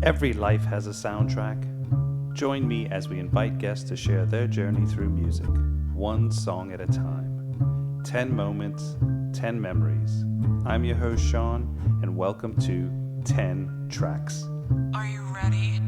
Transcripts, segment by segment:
Every life has a soundtrack. Join me as we invite guests to share their journey through music, one song at a time. 10 moments, 10 memories. I'm your host, Sean, and welcome to 10 Tracks. Are you ready?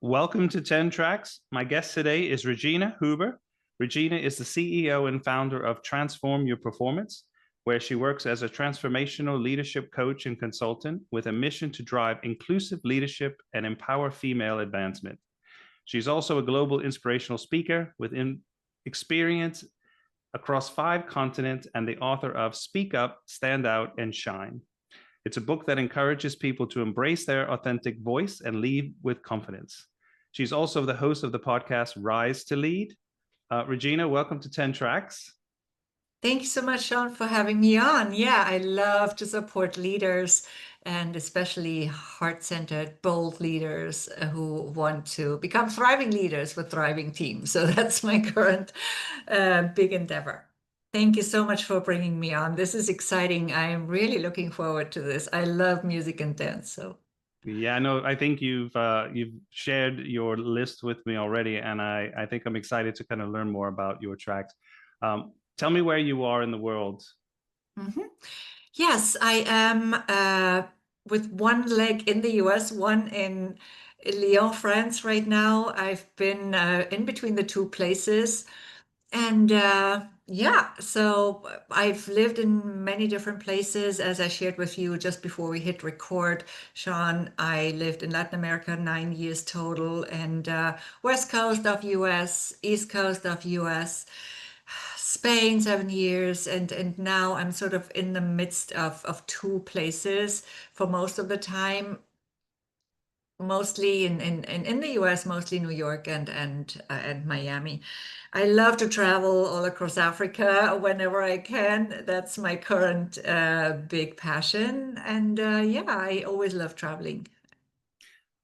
Welcome to 10 Tracks. My guest today is Regina Huber. Regina is the CEO and founder of Transform Your Performance, where she works as a transformational leadership coach and consultant with a mission to drive inclusive leadership and empower female advancement. She's also a global inspirational speaker with experience across 5 continents and the author of Speak Up, Stand Out, and Shine. It's a book that encourages people to embrace their authentic voice and lead with confidence. She's also the host of the podcast Rise to Lead. Regina, welcome to 10 Tracks. Thank you so much, Sean, for having me on. Yeah, I love to support leaders and especially heart-centered, bold leaders who want to become thriving leaders with thriving teams. So that's my current big endeavor. Thank you so much for bringing me on. This is exciting. I am really looking forward to this. I love music and dance, so. Yeah, no, I think you've shared your list with me already, and I think I'm excited to kind of learn more about your tracks. Tell me where you are in the world. Mm-hmm. Yes, I am with one leg in the US, one in Lyon, France right now. I've been in between the two places. And yeah, so I've lived in many different places. As I shared with you just before we hit record, Sean, I lived in Latin America 9 years total, and West Coast of US, East Coast of US, Spain 7 years, and now I'm sort of in the midst of two places for most of the time, mostly in the US, mostly New York and Miami. I love to travel all across Africa whenever I can. That's my current big passion. And yeah, I always love traveling.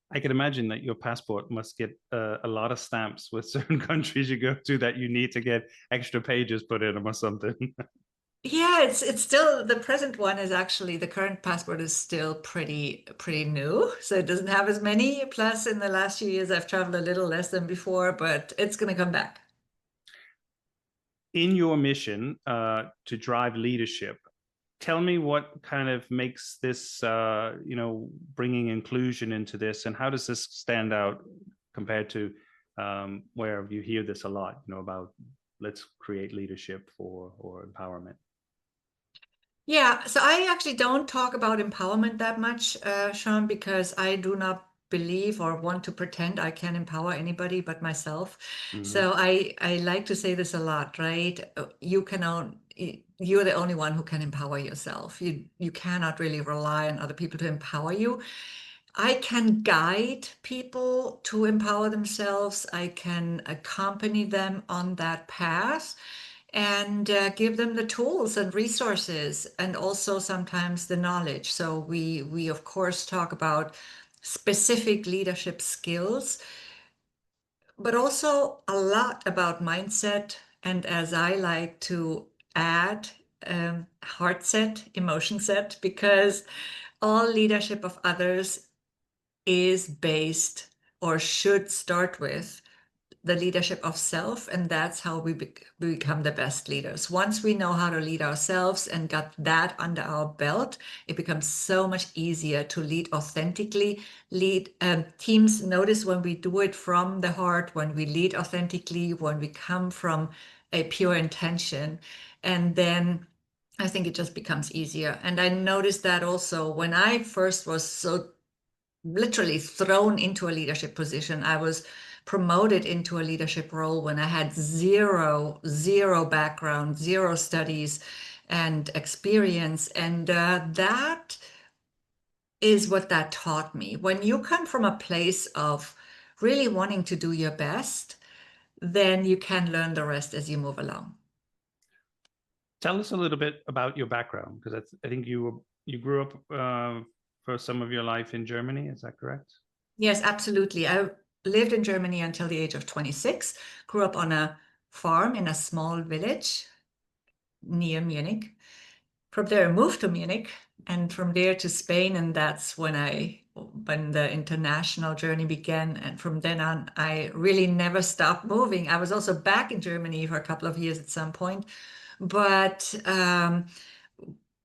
I can imagine that your passport must get a lot of stamps with certain countries you go to that you need to get extra pages put in them or something. Yeah, it's still the present one is actually the current passport is still pretty new, so it doesn't have as many. Plus, in the last few years, I've traveled a little less than before, but it's gonna come back. In your mission to drive leadership, tell me what kind of makes this, bringing inclusion into this, and how does this stand out compared to where you hear this a lot, about let's create leadership or empowerment. Yeah, so I actually don't talk about empowerment that much, Sean, because I do not believe or want to pretend I can empower anybody but myself. Mm-hmm. So I like to say this a lot, right? You're the only one who can empower yourself. You cannot really rely on other people to empower you. I can guide people to empower themselves. I can accompany them on that path and give them the tools and resources and also sometimes the knowledge. So we of course talk about specific leadership skills, but also a lot about mindset, and as I like to add, heart set, emotion set, because all leadership of others is based or should start with the leadership of self, and that's how we become the best leaders. Once we know how to lead ourselves and got that under our belt, it becomes so much easier to lead authentically. Lead teams notice when we do it from the heart, when we lead authentically, when we come from a pure intention, and then I think it just becomes easier. And I noticed that also when I first was so literally thrown into a leadership position. I was promoted into a leadership role when I had zero background, zero studies. and experience. And that is what that taught me. When you come from a place of really wanting to do your best, then you can learn the rest as you move along. Tell us a little bit about your background, because I think you grew up for some of your life in Germany. Is that correct? Yes, absolutely. I lived in Germany until the age of 26, grew up on a farm in a small village near Munich. From there, I moved to Munich, and from there to Spain, and that's when the international journey began. And from then on, I really never stopped moving. I was also back in Germany for a couple of years at some point, but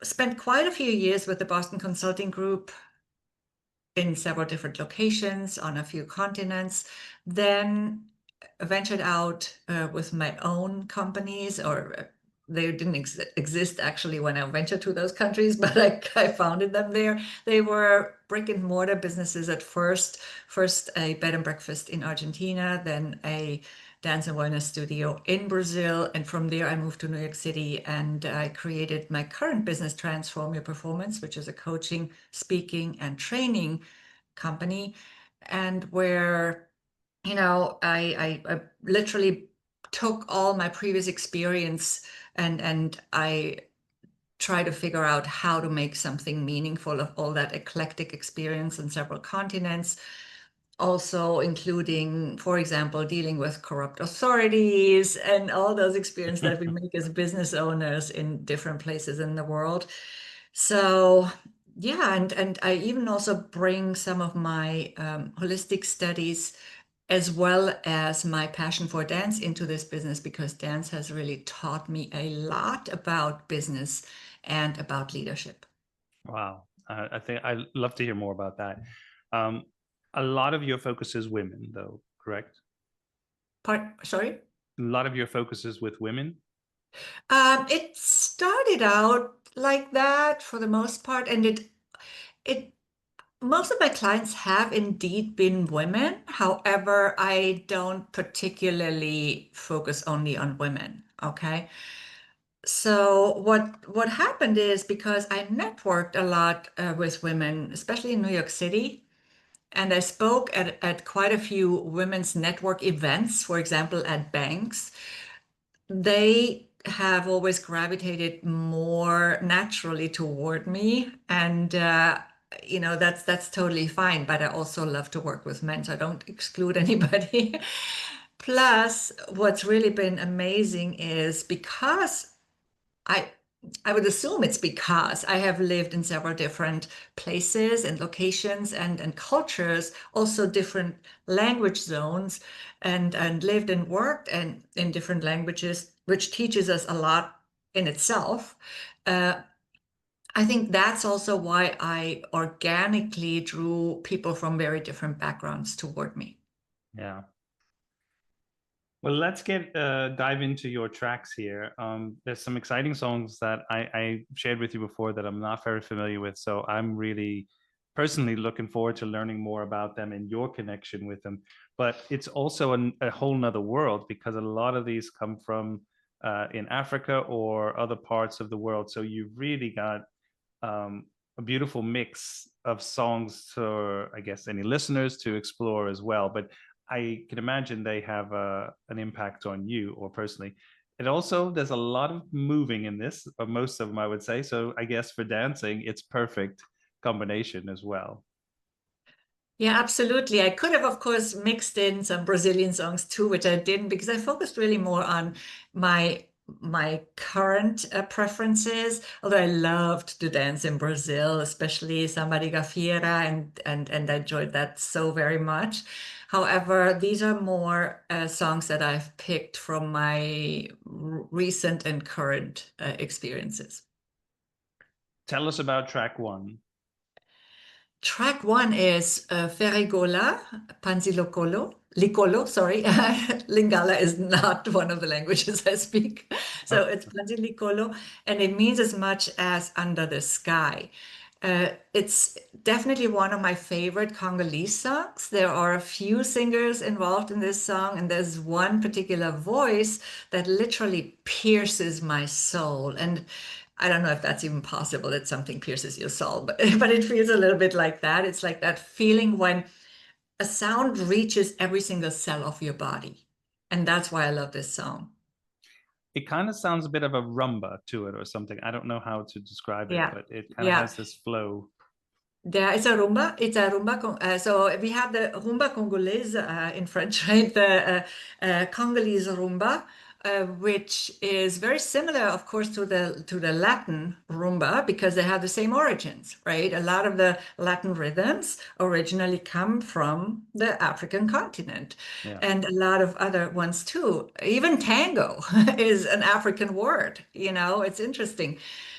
spent quite a few years with the Boston Consulting Group in several different locations on a few continents. Then ventured out with my own companies, or they didn't exist actually when I ventured to those countries, but I founded them there. They were brick and mortar businesses at first. First a bed and breakfast in Argentina, then a dance and wellness studio in Brazil. And from there, I moved to New York City and I created my current business, Transform Your Performance, which is a coaching, speaking, and training company. And where, I literally took all my previous experience and I try to figure out how to make something meaningful of all that eclectic experience in several continents, also including, for example, dealing with corrupt authorities and all those experiences that we make as business owners in different places in the world. So yeah, and I even also bring some of my holistic studies as well as my passion for dance into this business, because dance has really taught me a lot about business and about leadership. Wow. I think I'd love to hear more about that. Um, a lot of your focus is women, though, correct? Sorry? A lot of your focus is with women. It started out like that for the most part, and it most of my clients have indeed been women. However, I don't particularly focus only on women. Okay. So what happened is, because I networked a lot with women, especially in New York City, and I spoke at quite a few women's network events, for example, at banks, they have always gravitated more naturally toward me. And that's totally fine. But I also love to work with men, so I don't exclude anybody. Plus, what's really been amazing is because I I would assume it's because I have lived in several different places and locations and cultures, also different language zones, and lived and worked and in different languages, which teaches us a lot in itself. Uh, I think that's also why I organically drew people from very different backgrounds toward me. Yeah. Well, let's dive into your tracks here. There's some exciting songs that I shared with you before that I'm not very familiar with, so I'm really personally looking forward to learning more about them and your connection with them. But it's also a whole nother world, because a lot of these come from in Africa or other parts of the world. So you've really got a beautiful mix of songs for, I guess, any listeners to explore as well. But I can imagine they have an impact on you or personally. And also, there's a lot of moving in this, or most of them, I would say. So I guess for dancing, it's perfect combination as well. Yeah, absolutely. I could have, of course, mixed in some Brazilian songs too, which I didn't, because I focused really more on my current preferences. Although I loved to dance in Brazil, especially Samba de Gafieira, and I enjoyed that so very much. However, these are more songs that I've picked from my recent and current experiences. Tell us about track one. Track one is Ferre Gola, Panzi Likolo, sorry. Lingala is not one of the languages I speak. So Oh, it's Panzi Likolo, and it means as much as under the sky. It's definitely one of my favorite Congolese songs. There are a few singers involved in this song, and there's one particular voice that literally pierces my soul. And I don't know if that's even possible that something pierces your soul, but but it feels a little bit like that. It's like that feeling when a sound reaches every single cell of your body. And that's why I love this song. It kind of sounds a bit of a rumba to it or something. I don't know how to describe it, Yeah. but it kind of Yeah. has this flow. There is a rumba. It's a rumba. So we have the rumba congolaise in French, right? The Congolese rumba, which is very similar, of course, to the Latin rumba because they have the same origins, right? A lot of the Latin rhythms originally come from the African continent, Yeah. and a lot of other ones too. Even tango is an African word. It's interesting.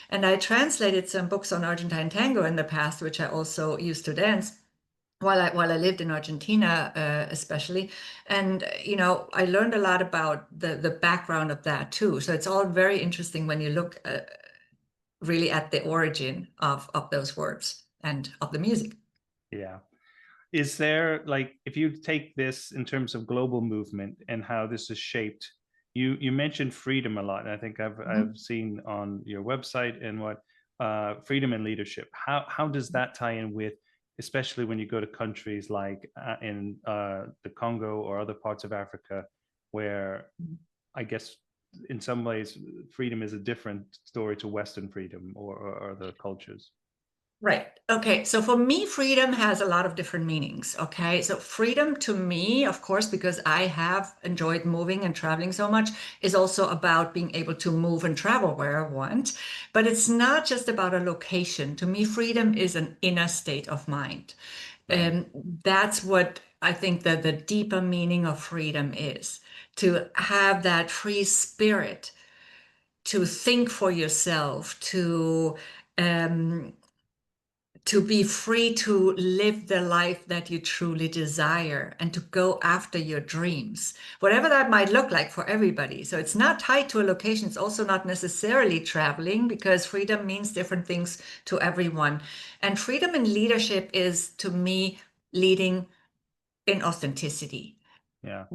And I translated some books on Argentine tango in the past, which I also used to dance while I lived in Argentina, especially. And I learned a lot about the background of that too. So it's all very interesting when you look really at the origin of those words and of the music. Yeah. Is there, like, if you take this in terms of global movement and how this is shaped, you mentioned freedom a lot, and I think Mhm. I've seen on your website and what freedom and leadership. How does that tie in with, especially when you go to countries like in the Congo or other parts of Africa, where I guess in some ways freedom is a different story to Western freedom or the cultures. Right. Okay. So for me, freedom has a lot of different meanings. Okay. So freedom to me, of course, because I have enjoyed moving and traveling so much, is also about being able to move and travel where I want. But it's not just about a location. To me, freedom is an inner state of mind. Right. And that's what I think that the deeper meaning of freedom is, to have that free spirit, to think for yourself, um, to be free to live the life that you truly desire and to go after your dreams, whatever that might look like for everybody. So it's not tied to a location. It's also not necessarily traveling because freedom means different things to everyone. And freedom in leadership is, to me, leading in authenticity, Yeah.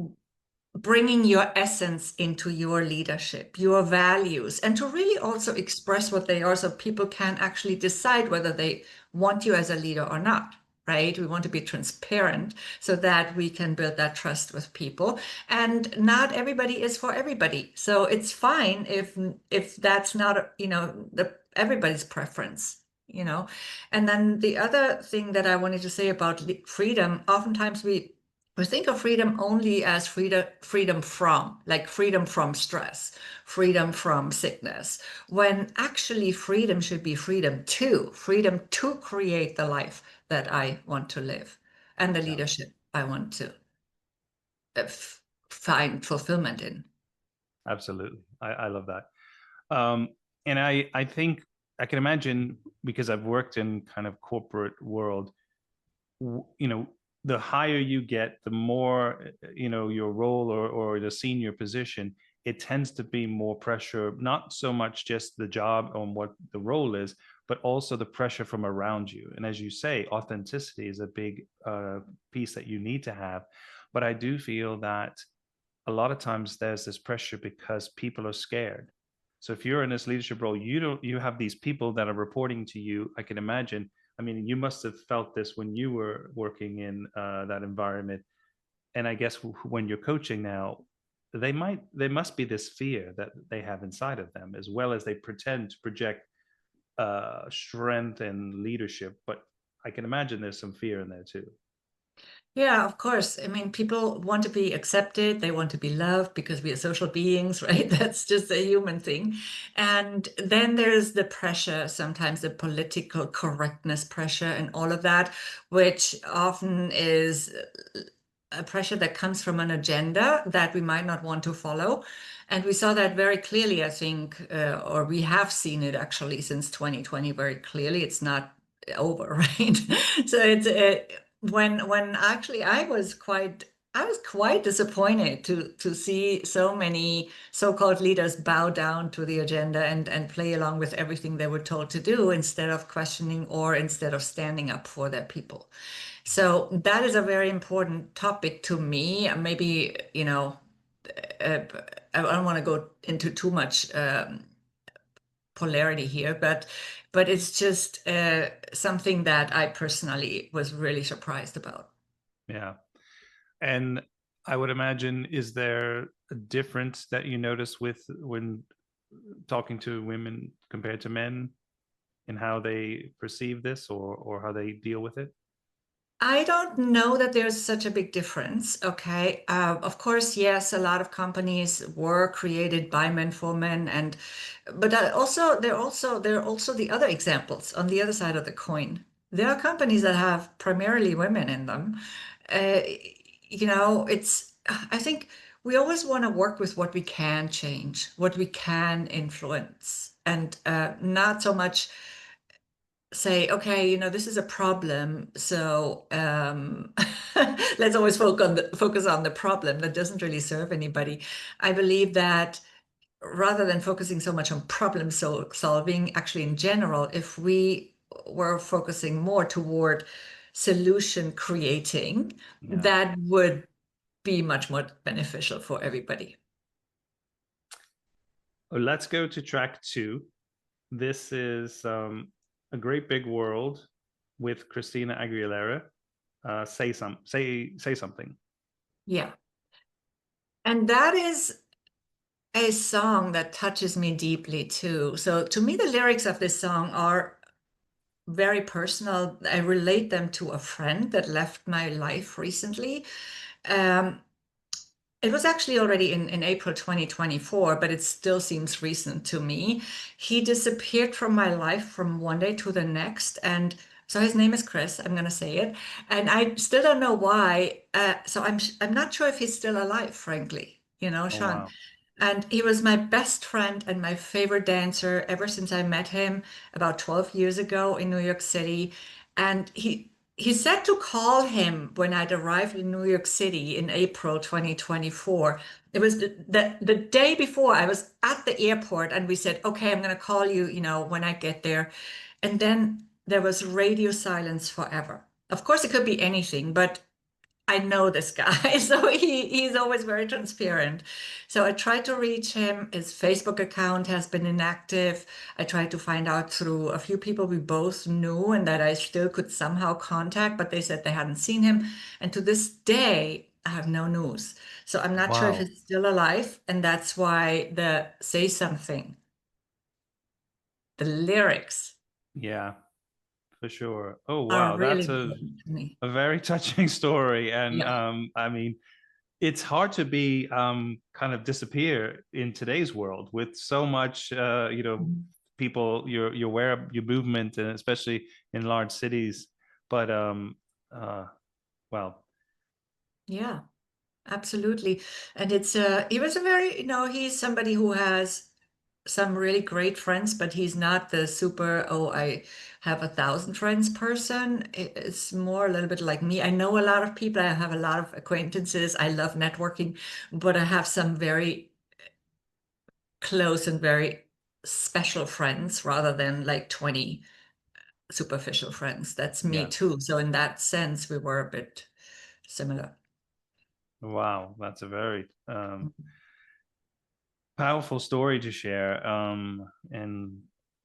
bringing your essence into your leadership, your values, and to really also express what they are so people can actually decide whether they want you as a leader or not. Right? We want to be transparent so that we can build that trust with people. And not everybody is for everybody. So it's fine if that's not, everybody's preference, you know. And then the other thing that I wanted to say about freedom, oftentimes we think of freedom only as freedom from, like freedom from stress, freedom from sickness, when actually freedom should be freedom to create the life that I want to live and the Yeah. leadership I want to find fulfillment in. Absolutely. I love that. Um, and I think I can imagine because I've worked in kind of corporate world, you know, the higher you get, the more, your role or the senior position, it tends to be more pressure, not so much just the job on what the role is, but also the pressure from around you. And as you say, authenticity is a big piece that you need to have. But I do feel that a lot of times there's this pressure because people are scared. So if you're in this leadership role, you have these people that are reporting to you. I can imagine. I mean, you must have felt this when you were working in that environment. And I guess when you're coaching now, there must be this fear that they have inside of them, as well as they pretend to project strength and leadership. But I can imagine there's some fear in there too. Yeah, of course. I mean, people want to be accepted, they want to be loved because we are social beings, right? That's just a human thing. And then there's the pressure, sometimes the political correctness pressure and all of that, which often is a pressure that comes from an agenda that we might not want to follow. And we saw that very clearly, I think, or we have seen it actually since 2020 very clearly. It's not over, right? So it's when actually I was quite disappointed to see so many so-called leaders bow down to the agenda and play along with everything they were told to do instead of questioning or instead of standing up for their people. So that is a very important topic to me. Maybe, uh, I don't want to go into too much polarity here, but it's just something that I personally was really surprised about. Yeah. And I would imagine, is there a difference that you notice with when talking to women compared to men in how they perceive this or how they deal with it? I don't know that there's such a big difference. Okay. Of course, yes, a lot of companies were created by men for men, and but also there are also the other examples on the other side of the coin. There are companies that have primarily women in them. Uh, it's I think we always want to work with what we can change, what we can influence, and not so much say, okay, this is a problem. So let's always focus on the problem that doesn't really serve anybody. I believe that rather than focusing so much on problem solving, actually in general, if we were focusing more toward solution creating, Yeah. that would be much more beneficial for everybody. Well, let's go to track two. This is a great big world with Christina Aguilera. Say something. Yeah. And that is a song that touches me deeply too. So to me, the lyrics of this song are very personal. I relate them to a friend that left my life recently. Um, it was actually already in April 2024, but it still seems recent to me. He disappeared from my life from one day to the next. And so his name is Chris, I'm going to say it. And I still don't know why. So I'm not sure if he's still alive, frankly, Oh Sean. wow. And he was my best friend and my favorite dancer ever since I met him about 12 years ago in New York City. And he said to call him when I'd arrived in New York City in April 2024. It was the day before I was at the airport and we said, okay, I'm going to call you, when I get there. And then there was radio silence forever. Of course, it could be anything, but I know this guy, so he's always very transparent. So I tried to reach him. His Facebook account has been inactive. I tried to find out through a few people we both knew and that I still could somehow contact, but they said they hadn't seen him. And to this day, I have no news. So I'm not sure if Wow. he's still alive, and that's why the Say Something, the lyrics Yeah, for sure. Oh are wow, really that's important to me. a very touching story. And Yeah. I mean, it's hard to be kind of disappear in today's world with so much Mhm. people you're aware of your movement, and especially in large cities. But uh well, Yeah. Absolutely. And he was a very, he's somebody who has some really great friends, but he's not the super, oh, I have 1,000 friends person. It's more a little bit like me. I know a lot of people. I have a lot of acquaintances. I love networking, but I have some very close and very special friends rather than like 20 superficial friends. That's me yeah. too. So in that sense, we were a bit similar. Wow, that's a very powerful story to share. And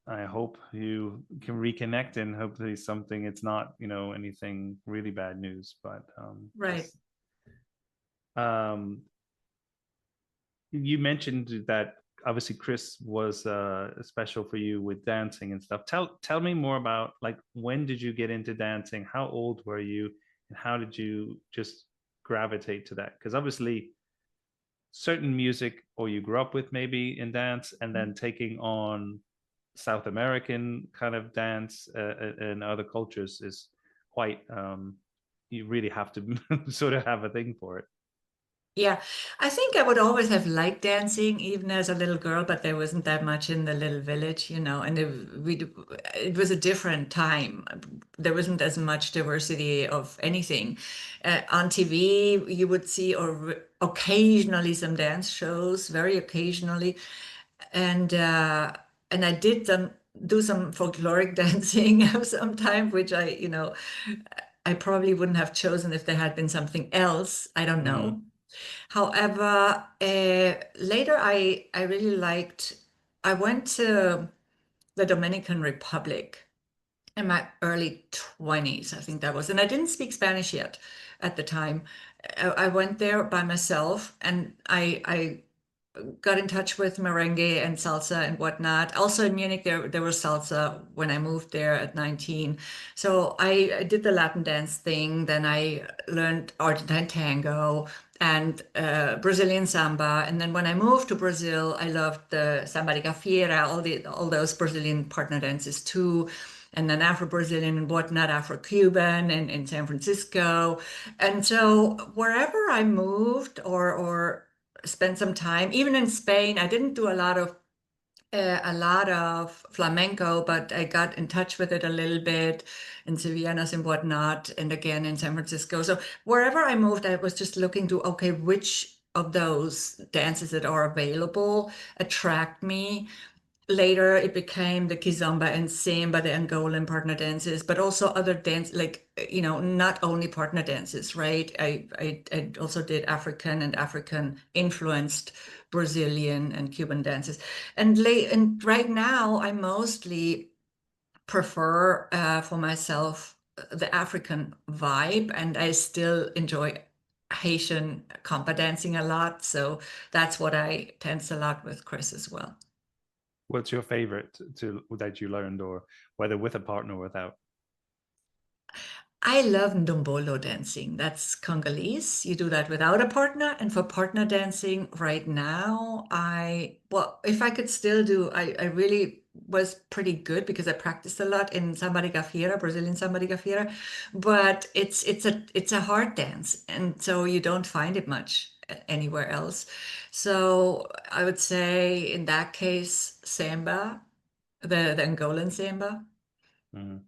I hope you can reconnect, and hopefully something, it's not, anything really bad news, but Right. just um you mentioned that obviously Chris was special for you with dancing and stuff. Tell me more about, like, when did you get into dancing? How old were you, and how did you just gravitate to that? Because obviously certain music, or you grew up with maybe in dance, and then taking on South American kind of dance and other cultures is quite you really have to sort of have a thing for it. Yeah, I think I would always have liked dancing even as a little girl, but there wasn't that much in the little village, and it was a different time. There wasn't as much diversity of anything. On TV, you would see or occasionally some dance shows, very occasionally, and and I did do some folkloric dancing sometime, which I probably wouldn't have chosen if there had been something else. I don't know. Mm, However, later I really liked. I went to the Dominican Republic in my early 20s, I think that was. And I didn't speak Spanish yet at the time. I went there by myself, and I got in touch with merengue and salsa and whatnot. Also in Munich, there was salsa when I moved there at 19. So I did the Latin dance thing. Then I learned Argentine tango and Brazilian samba. And then when I moved to Brazil, I loved the samba de gafieira, all those Brazilian partner dances too. And then Afro-Brazilian and whatnot, Afro-Cuban and in San Francisco. And so wherever I moved or spent some time, even in Spain, I didn't do a lot of flamenco, but I got in touch with it a little bit in Sevillanas and whatnot, and again in San Francisco. So wherever I moved, I was just looking to, okay, which of those dances that are available attract me. Later, it became the kizomba and simba, the Angolan partner dances, but also other dance, like, not only partner dances, right? I also did African and African influenced Brazilian and Cuban dances. And right now, I mostly prefer for myself the African vibe, and I still enjoy Haitian compa dancing a lot. So that's what I dance a lot with Chris as well. What's your favorite that you learned, or whether with a partner or without? I love ndombolo dancing. That's Congolese. You do that without a partner. And for partner dancing right now, well, if I could still do, I really was pretty good because I practiced a lot in samba de gafieira, Brazilian samba de gafieira, but it's a hard dance. And so you don't find it much anywhere else. So I would say in that case, samba, the Angolan samba. Mhm.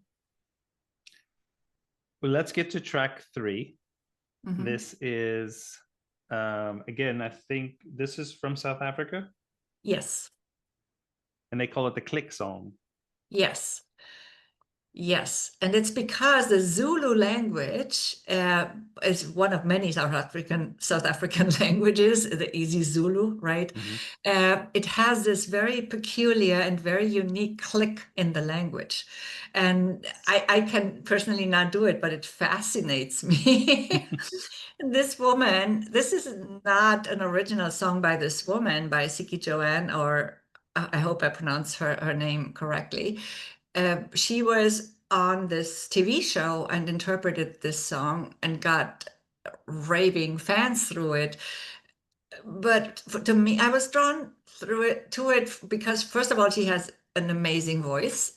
Well, let's get to track 3. Mhm. This is, again, I think this is from South Africa, Yes. and they call it the click song. Yes. Yes, and it's because the Zulu language is one of many South African languages, the Easy Zulu, right? Mhm. It has this very peculiar and very unique click in the language, and I can personally not do it, but it fascinates me. This woman, this is not an original song by this woman, by Siki Joanne, or I hope I pronounced her name correctly. She was on this TV show and interpreted this song and got raving fans through it. But to me, I was drawn to it because first of all, she has an amazing voice.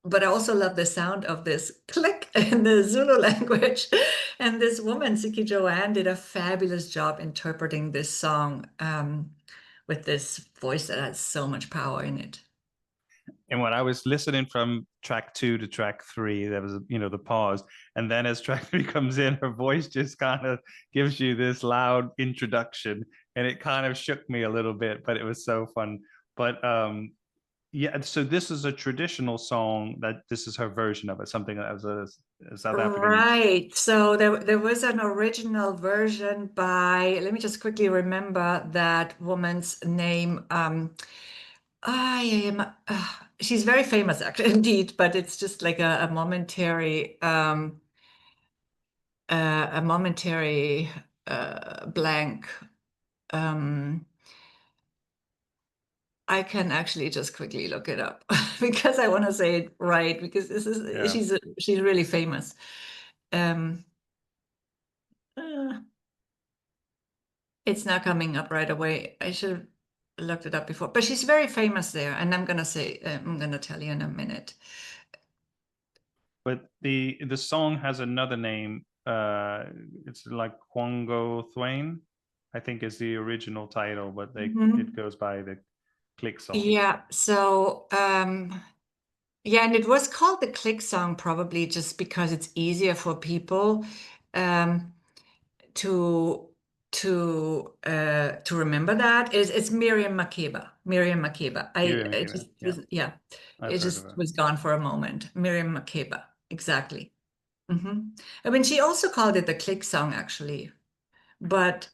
But I also love the sound of this click in the Zulu language. And this woman, Siki Joanne, did a fabulous job interpreting this song with this voice that has so much power in it. And when I was listening from track 2 to track 3, there was, the pause. And then as track 3 comes in, her voice just kind of gives you this loud introduction. And it kind of shook me a little bit, but it was so fun. But yeah, so this is a traditional song that this is her version of it, something that was a South African. Right. So there was an original version by, let me just quickly remember that woman's name. I am, she's very famous actually, indeed, but it's just like a momentary blank. Um, I can actually just quickly look it up because I want to say it right because Yeah. she's really famous. Um, uh, It's not coming up right away. I should have looked it up before, but she's very famous there, and I'm gonna tell you in a minute. But the song has another name. It's like Quango Thwain, I think is the original title, but it Mhm. goes by the click song. Yeah. So, yeah, and it was called the click song probably just because it's easier for people um, to to remember that. It's Miriam Makeba. Miriam Makeba. Miriam It Makeba. just Yeah, was, yeah, I've it heard of just her. was gone for a moment. Miriam Makeba. Exactly. Hmm. I mean, she also called it the click song, actually, but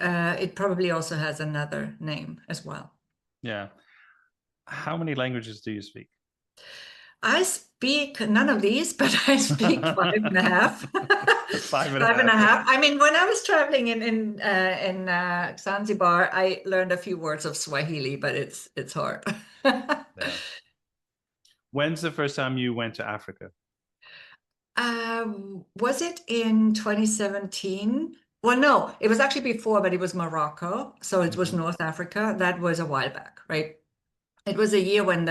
it probably also has another name as well. Yeah. How many languages do you speak? I speak none of these, but I speak five and a half. Five and a Five and half. a half. I mean, when I was traveling in Zanzibar, I learned a few words of Swahili, but it's hard. Yeah. When's the first time you went to Africa? Was it in 2017? Well, no, it was actually before, but it was Morocco. So it was Mhm. North Africa. That was a while back, right? It was a year when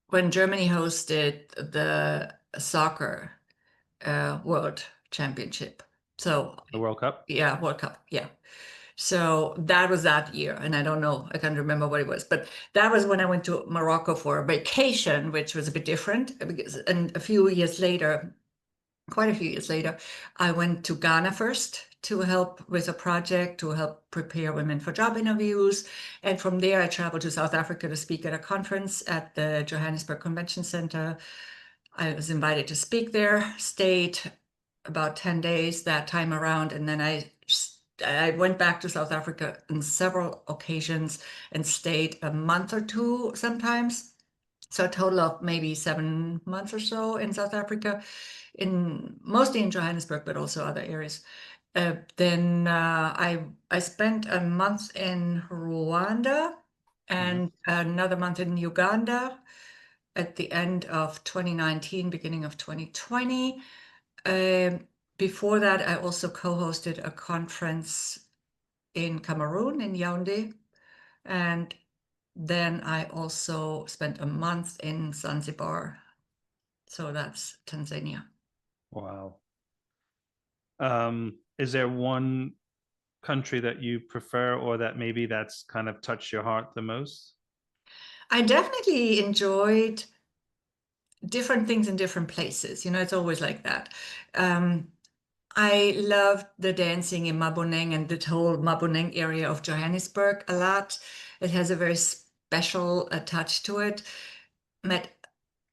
when Germany hosted the soccer world championship. So The World Cup? yeah, World Cup. Yeah. So that was that year. And I don't know, I can't remember what it was, but that was when I went to Morocco for a vacation, which was a bit different because, and a few years later, quite a few years later, I went to Ghana first to help with a project to help prepare women for job interviews. And from there, I traveled to South Africa to speak at a conference at the Johannesburg Convention Center. I was invited to speak there, stayed about 10 days that time around, and then I went back to South Africa on several occasions and stayed a month or two sometimes. So a total of maybe 7 months or so in South Africa, in mostly in Johannesburg, but also other areas. Then I spent a month in Rwanda Mhm. and another month in Uganda at the end of 2019, beginning of 2020. Um, Before that, I also co-hosted a conference in Cameroon, in Yaoundé. And then I also spent a month in Zanzibar. So that's Tanzania. Wow. Is there one country that you prefer or that maybe that's kind of touched your heart the most? I definitely enjoyed different things in different places. You know, it's always like that. Um, I loved the dancing in Maboneng and the whole Maboneng area of Johannesburg a lot. It has a very special touch to it. Met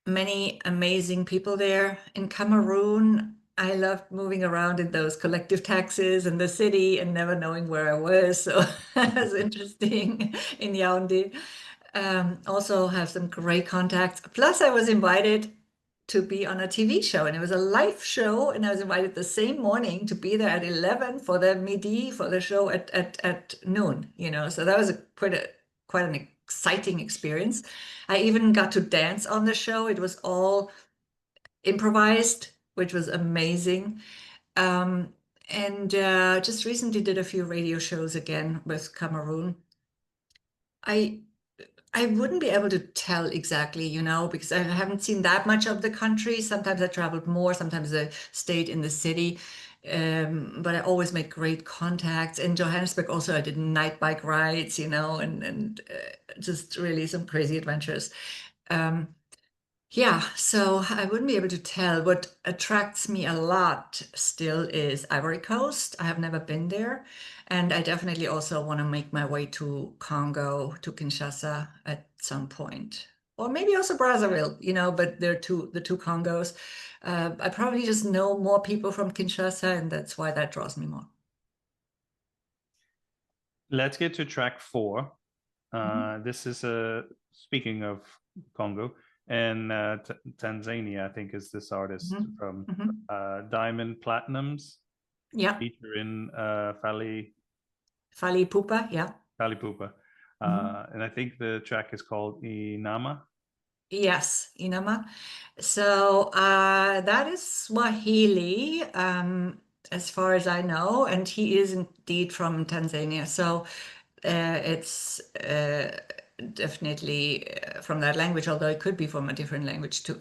many amazing people there. In Cameroon, I loved moving around in those collective taxis in the city and never knowing where I was. So that was interesting in Yaoundé. Also have some great contacts. Plus, I was invited to be on a TV show, and it was a live show, and I was invited the same morning to be there at 11 for the midi for the show at noon, you know. So that was quite an exciting experience. I even got to dance on the show. It was all improvised, which was amazing. Um, and just recently did a few radio shows again with Cameroon. I I wouldn't be able to tell exactly, you know, because I haven't seen that much of the country. Sometimes I traveled more, sometimes I stayed in the city. But I always made great contacts. In Johannesburg, also, I did night bike rides, you know, and just really some crazy adventures. Um, yeah, so I wouldn't be able to tell. What attracts me a lot still is Ivory Coast. I have never been there. And I definitely also want to make my way to Congo, to Kinshasa at some point. Or maybe also Brazzaville, you know, but they're the two Congos. I probably just know more people from Kinshasa, and that's why that draws me more. Let's get to track four. Mhm, This is speaking of Congo and Tanzania, I think is this artist mhm, from mhm. Diamond Platnumz Yeah, featuring Fally Fally Ipupa, yeah. Pupa. Mhm. And I think the track is called Inama. Yes, Inama. So that is Swahili, as far as I know, and he is indeed from Tanzania. So it's definitely from that language, although it could be from a different language too.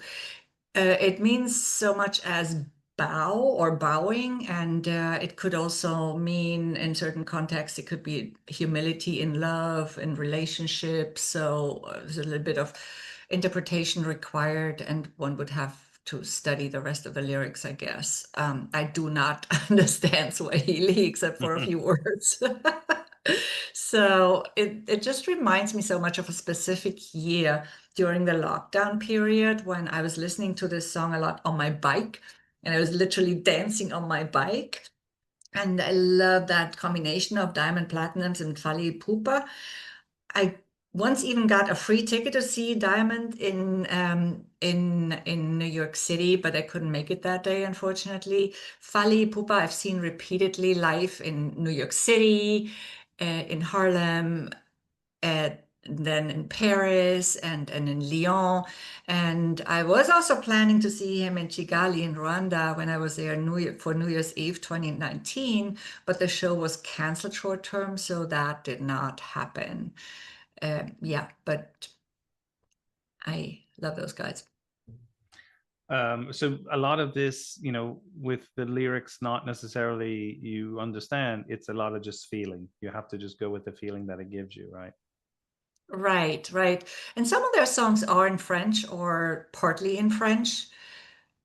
It means so much as bow or bowing, and it could also mean, in certain contexts, it could be humility in love and relationships. So there's a little bit of interpretation required, and one would have to study the rest of the lyrics, I guess. I do not understand Swahili except for a few words. So it just reminds me so much of a specific year during the lockdown period when I was listening to this song a lot on my bike, and I was literally dancing on my bike. And I love that combination of diamond Platnumz and Fally Ipupa. I once even got a free ticket to see Diamond in New York City, but I couldn't make it that day, unfortunately. Fally Ipupa I've seen repeatedly live in New York City, in Harlem, then in Paris and in Lyon. And I was also planning to see him in Kigali in Rwanda when I was there for New Year's Eve 2019, but the show was canceled short term, so that did not happen. Yeah, but I love those guys. So a lot of this, with the lyrics, not necessarily you understand, it's a lot of just feeling. You have to just go with the feeling that it gives you, right? Right, right. And some of their songs are in French or partly in French.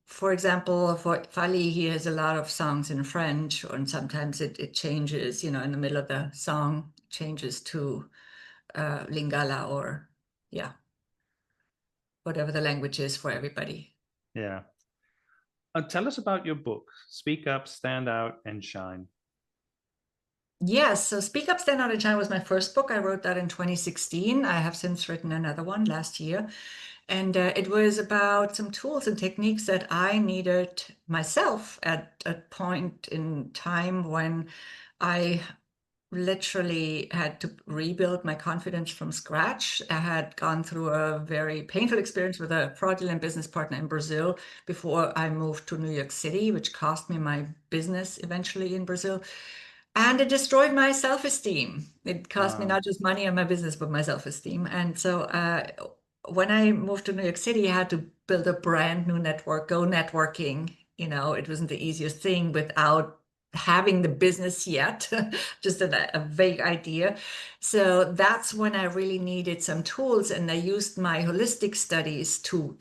For example, for Fally, he has a lot of songs in French, and sometimes it changes, in the middle of the song, changes to Lingala or, yeah, whatever the language is for everybody. Yeah. Tell us about your book, Speak Up, Stand Out, and Shine. Yes, so Speak Up, Stand Out and Shine was my first book. I wrote that in 2016. I have since written another one last year. And it was about some tools and techniques that I needed myself at a point in time when I literally had to rebuild my confidence from scratch. I had gone through a very painful experience with a fraudulent business partner in Brazil before I moved to New York City, which cost me my business eventually in Brazil. And it destroyed my self-esteem. It cost me Wow. not just money and my business, but my self-esteem. And so when I moved to New York City, I had to build a brand new network, go networking. It wasn't the easiest thing without having the business yet, just a vague idea. So that's when I really needed some tools, and I used my holistic studies to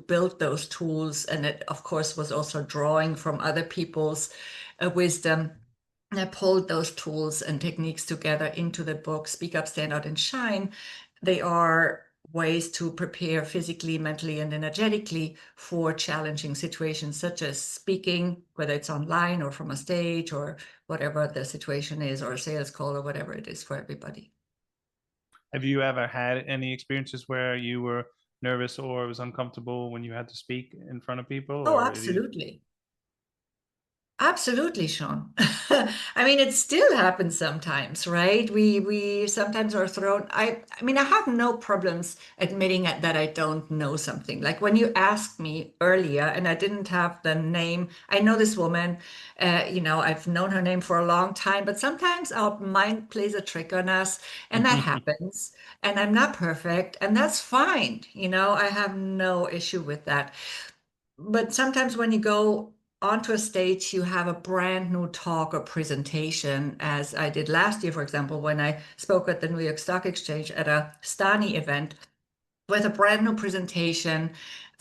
build those tools. And it, of course, was also drawing from other people's wisdom. And I pulled those tools and techniques together into the book, Speak Up, Stand Out, and Shine. They are ways to prepare physically, mentally, and energetically for challenging situations, such as speaking, whether it's online or from a stage or whatever the situation is, or a sales call or whatever it is for everybody. Have you ever had any experiences where you were nervous or it was uncomfortable when you had to speak in front of people, Oh, or you? absolutely. Absolutely, Sean. I mean, it still happens sometimes, right? We sometimes are thrown. I mean, I have no problems admitting that I don't know something. Like when you asked me earlier, and I didn't have the name. I know this woman. I've known her name for a long time, but sometimes our mind plays a trick on us, and that happens. And I'm not perfect, and that's fine. I have no issue with that. But sometimes when you go onto a stage, you have a brand new talk or presentation, as I did last year, for example, when I spoke at the New York Stock Exchange at a Stani event with a brand new presentation.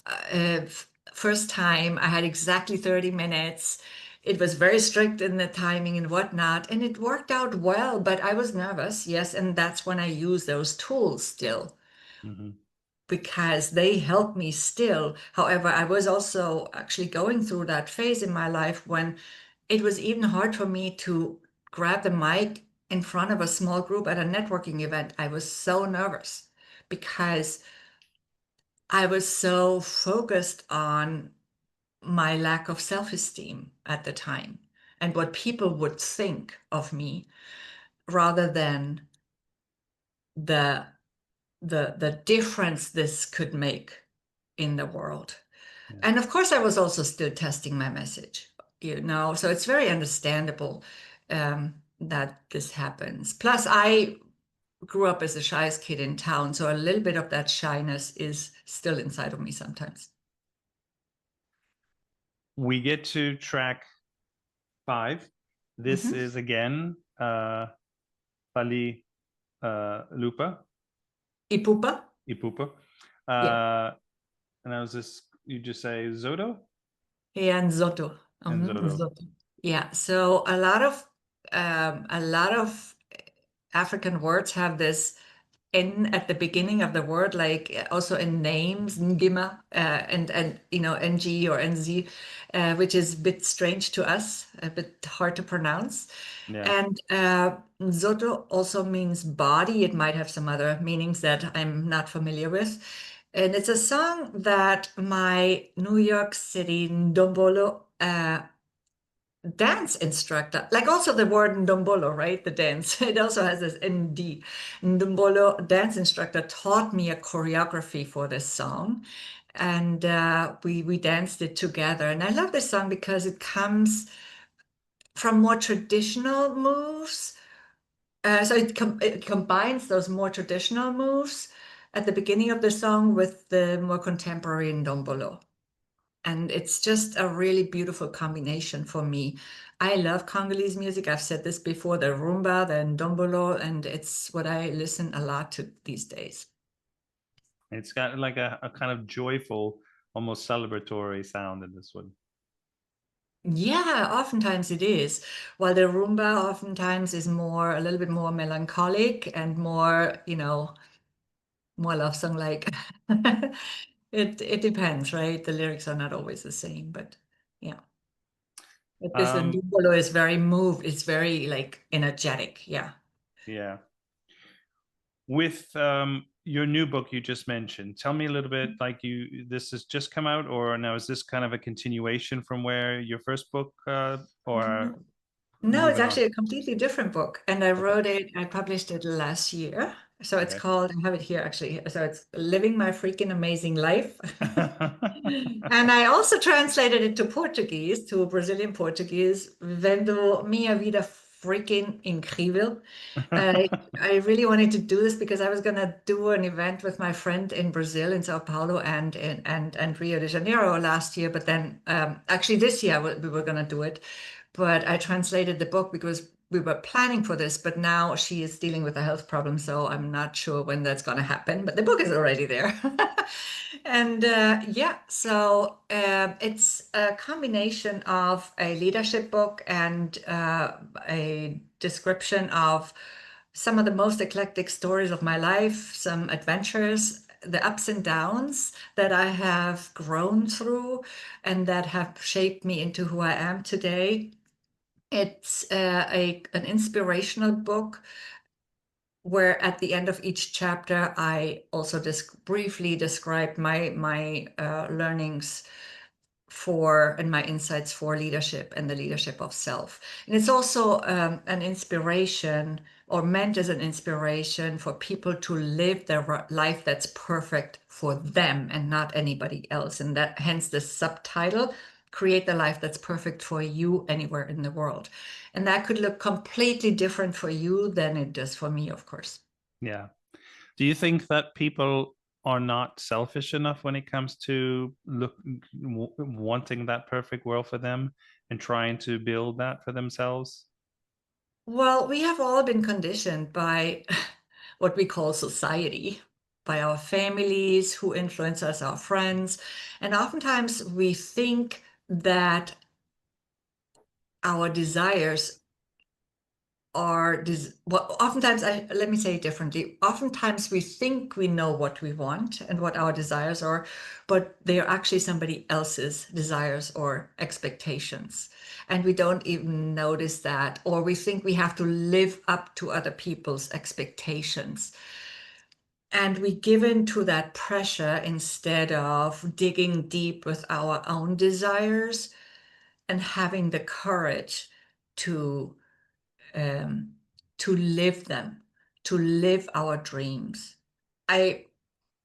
Uh, First time, I had exactly 30 minutes. It was very strict in the timing and whatnot, and it worked out well, but I was nervous, yes, and that's when I use those tools still Mhm. because they help me still. However, I was also actually going through that phase in my life when it was even hard for me to grab the mic in front of a small group at a networking event. I was so nervous because I was so focused on my lack of self-esteem at the time and what people would think of me rather than the the difference this could make in the world. Yeah. And of course, I was also still testing my message, so it's very understandable that this happens. Plus, I grew up as the shyest kid in town, so a little bit of that shyness is still inside of me sometimes. We get to track 5. This Hmm. is again Fally Lupa, Ipupa? Ipupa. Yeah. And I was just, you just say Zoto Yeah, and Zoto. and Zoto. Zoto. Yeah. So a lot of African words have this N at the beginning of the word, like also in names, Ngima, and NG or NZ, which is a bit strange to us, a bit hard to pronounce. Yeah. And Zoto also means body. It might have some other meanings that I'm not familiar with. And it's a song that my New York City Ndombolo dance instructor, like also the word Ndombolo, right? The dance. It also has this ND. Ndombolo dance instructor taught me a choreography for this song. And we danced it together. And I love this song because it comes from more traditional moves. So it combines those more traditional moves at the beginning of the song with the more contemporary Ndombolo. And it's just a really beautiful combination for me. I love Congolese music. I've said this before, the rumba, the ndombolo, and it's what I listen a lot to these days. It's got like a kind of joyful, almost celebratory sound in this one. Yeah, oftentimes it is. While the rumba oftentimes is more, a little bit more melancholic and more, more love song like. It depends, right? The lyrics are not always the same, but yeah. But this Um, Ndubolo is very moved. It's very like energetic. Yeah. yeah. With your new book you just mentioned, tell me a little bit, like this has just come out, or now is this kind of a continuation from where your first book, or No, no, it's moving on? actually a completely different book. And I Okay. wrote it, I published it last year. So it's Okay. called, I have it here actually. So it's Living My Freaking Amazing Life. And I also translated it to Portuguese, to Brazilian Portuguese. Vendo minha vida freaking incrível. I really wanted to do this because I was going to do an event with my friend in Brazil, in Sao Paulo and Rio de Janeiro last year. But then actually this year we were going to do it. But I translated the book because we were planning for this, but now she is dealing with a health problem, so I'm not sure when that's going to happen. But the book is already there. And yeah, so it's a combination of a leadership book and a description of some of the most eclectic stories of my life, some adventures, the ups and downs that I have grown through and that have shaped me into who I am today. It's an inspirational book where at the end of each chapter, I also briefly described my learnings for and my insights for leadership and the leadership of self. And it's also an inspiration or meant as an inspiration for people to live their life that's perfect for them and not anybody else. And that hence the subtitle, Create the Life That's Perfect for You Anywhere in the World. And that could look completely different for you than it does for me, of course. Yeah. Do you think that people are not selfish enough when it comes to wanting that perfect world for them and trying to build that for themselves? Well, we have all been conditioned by what we call society, by our families who influence us, our friends. And oftentimes we think that our desires well, oftentimes let me say it differently. Oftentimes we think we know what we want and what our desires are, but they are actually somebody else's desires or expectations. And we don't even notice that, or we think we have to live up to other people's expectations. And we give in to that pressure instead of digging deep with our own desires and having the courage to um, to live them, to live our dreams. I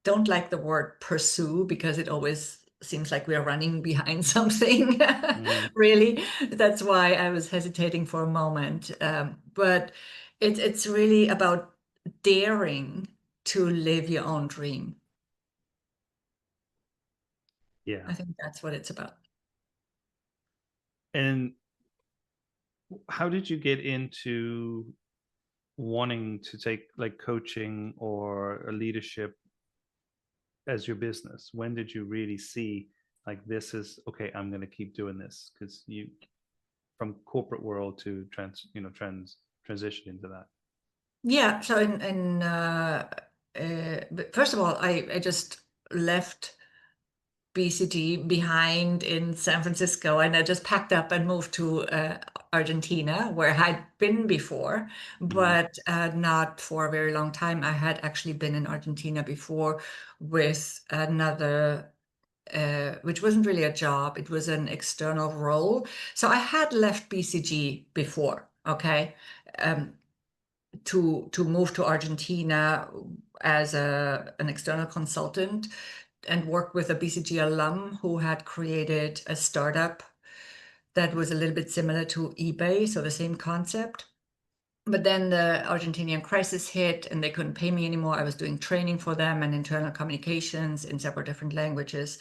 don't like the word pursue because it always seems like we're running behind something. Mm, Really, that's why I was hesitating for a moment. But it's really about daring to live your own dream. yeah. I think that's what it's about. And how did you get into wanting to take like coaching or a leadership as your business? When did you really see like this is okay, I'm going to keep doing this? Because you from corporate world to transition into that. Yeah, so but first of all, I just left BCG behind in San Francisco, and I just packed up and moved to Argentina, where I had been before, Mhm. but not for a very long time. I had actually been in Argentina before with another, which wasn't really a job, it was an external role. So I had left BCG before, okay, um, to move to Argentina as an external consultant and work with a BCG alum who had created a startup that was a little bit similar to eBay, so the same concept. But then the Argentinian crisis hit and they couldn't pay me anymore. I was doing training for them and internal communications in several different languages.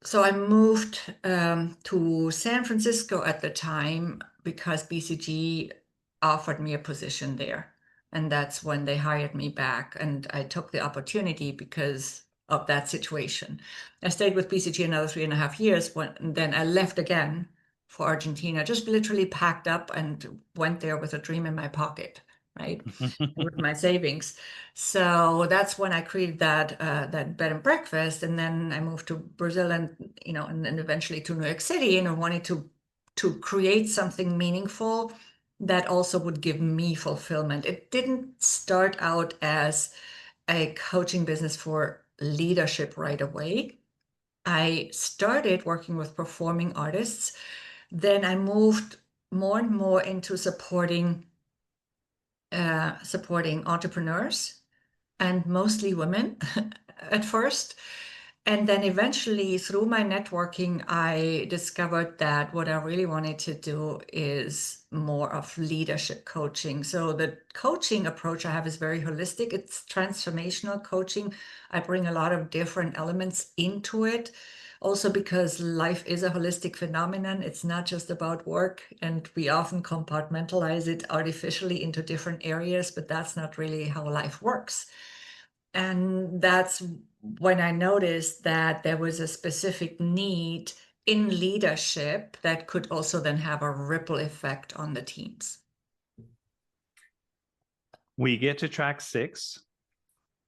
So I moved to San Francisco at the time because BCG offered me a position there. And that's when they hired me back. And I took the opportunity because of that situation. I stayed with BCG another 3.5 years and then I left again for Argentina, just literally packed up and went there with a dream in my pocket, right? With my savings. So that's when I created that bed and breakfast, and then I moved to Brazil, and and eventually to New York City, and I wanted to create something meaningful that also would give me fulfillment. It didn't start out as a coaching business for leadership right away. I started working with performing artists. Then I moved more and more into supporting entrepreneurs and mostly women at first. And then eventually, through my networking, I discovered that what I really wanted to do is more of leadership coaching. So the coaching approach I have is very holistic. It's transformational coaching. I bring a lot of different elements into it. Also, because life is a holistic phenomenon, it's not just about work, and we often compartmentalize it artificially into different areas, but that's not really how life works. And that's when I noticed that there was a specific need in leadership that could also then have a ripple effect on the teams. We get to track 6.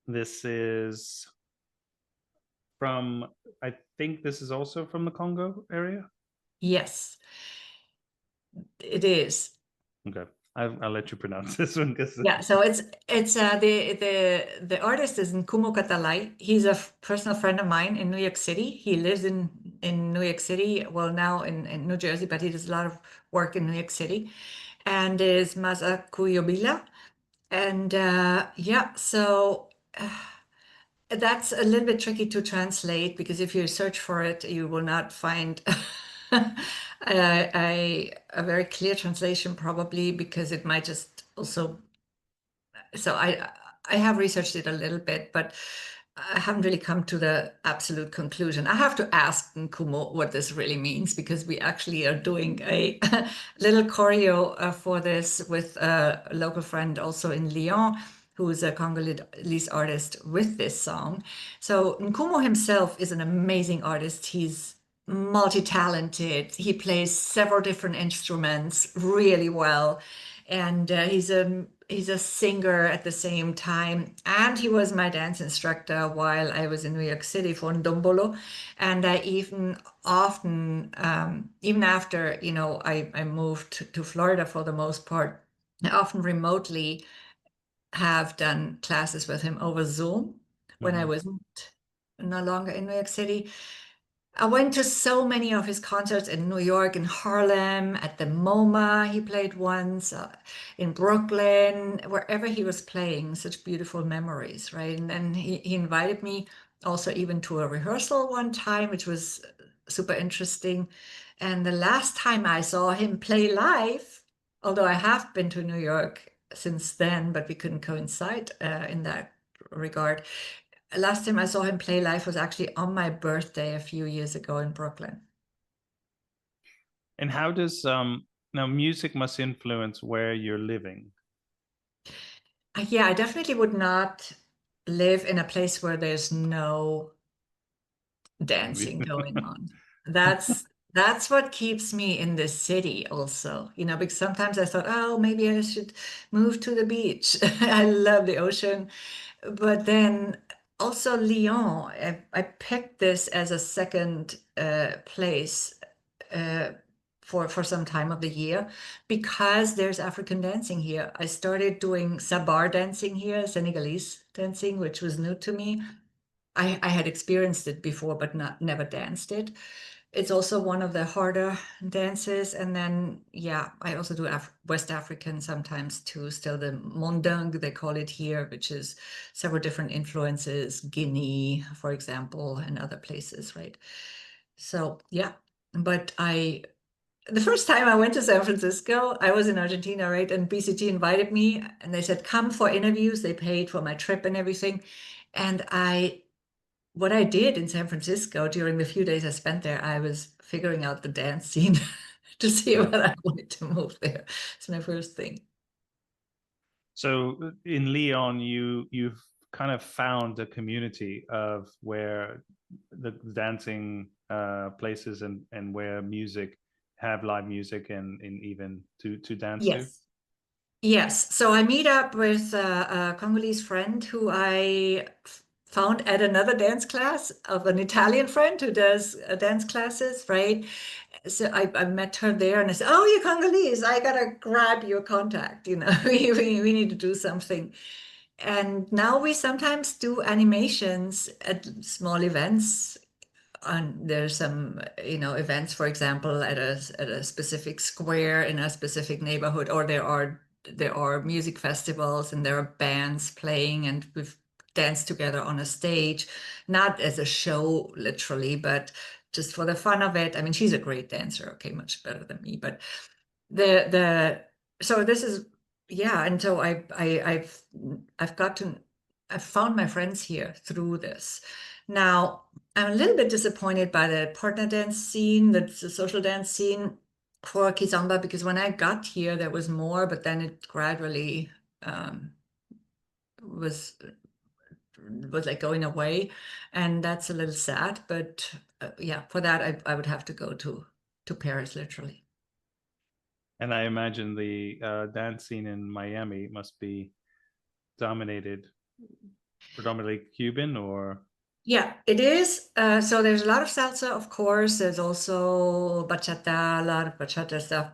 This is from, I think this is also from the Congo area. Yes, it is. Okay, I'll let you pronounce this one because Yeah, so it's the artist is Nkumo Katalai. He's a personal friend of mine in New York City. He lives in New York City, well now in New Jersey, but he does a lot of work in New York City, and is Masa Kuyobila. And yeah, so that's a little bit tricky to translate because if you search for it, you will not find a very clear translation, probably because it might just also. So I have researched it a little bit, but I haven't really come to the absolute conclusion. I have to ask Nkumo what this really means because we actually are doing a little choreo for this with a local friend also in Lyon, who is a Congolese artist with this song. So Nkumo himself is an amazing artist. He's multi-talented. He plays several different instruments really well, and he's a singer at the same time. And he was my dance instructor while I was in New York City for Ndombolo. And I even often, even after, I moved to Florida for the most part, I often remotely have done classes with him over Zoom when I Mhm. wasn't no longer in New York City. I went to so many of his concerts in New York, in Harlem, at the MoMA. He played once in Brooklyn, wherever he was playing. Such beautiful memories, right? And then he invited me also even to a rehearsal one time, which was super interesting. And the last time I saw him play live, although I have been to New York since then, but we couldn't coincide in that regard. Last time I saw him play live was actually on my birthday a few years ago in Brooklyn. And how does now music must influence where you're living? Yeah, I definitely would not live in a place where there's no dancing going on. That's what keeps me in this city also, because sometimes I thought, oh, maybe I should move to the beach. I love the ocean. but then also Lyon, I picked this as a second place for some time of the year because there's African dancing here. I started doing Sabar dancing here, Senegalese dancing, which was new to me. I had experienced it before, but never danced it. It's also one of the harder dances. And then, yeah, I also do West African sometimes too. Still the mondang, they call it here, which is several different influences, Guinea, for example, and other places, right? So, yeah, but the first time I went to San Francisco, I was in Argentina, right? And BCG invited me and they said, come for interviews. They paid for my trip and everything. And what I did in San Francisco during the few days I spent there, I was figuring out the dance scene to see Yeah. whether I wanted to move there. It's my first thing. So in Lyon, you've kind of found a community of where the dancing places and where music have live music and even to dance to. Yes. Yes. So I meet up with a Congolese friend who I found at another dance class of an Italian friend who does dance classes, right? So I met her there and I said, oh, you're Congolese. I gotta grab your contact. We need to do something. And now we sometimes do animations at small events. And there's some, events, for example, at a specific square in a specific neighborhood, or there are music festivals and there are bands playing, and we've danced together on a stage, not as a show literally, but just for the fun of it. I mean, she's a great dancer, okay, much better than me, but the so this is, yeah, and so I've gotten I've found my friends here through this. Now I'm a little bit disappointed by the partner dance scene, the social dance scene for Kizomba, because when I got here there was more, but then it gradually was was like going away, and that's a little sad. But yeah, for that I would have to go to Paris literally. And I imagine the dance scene in Miami must be dominated predominantly Cuban or Yeah, it is. So there's a lot of salsa, of course. There's also bachata, a lot of bachata stuff.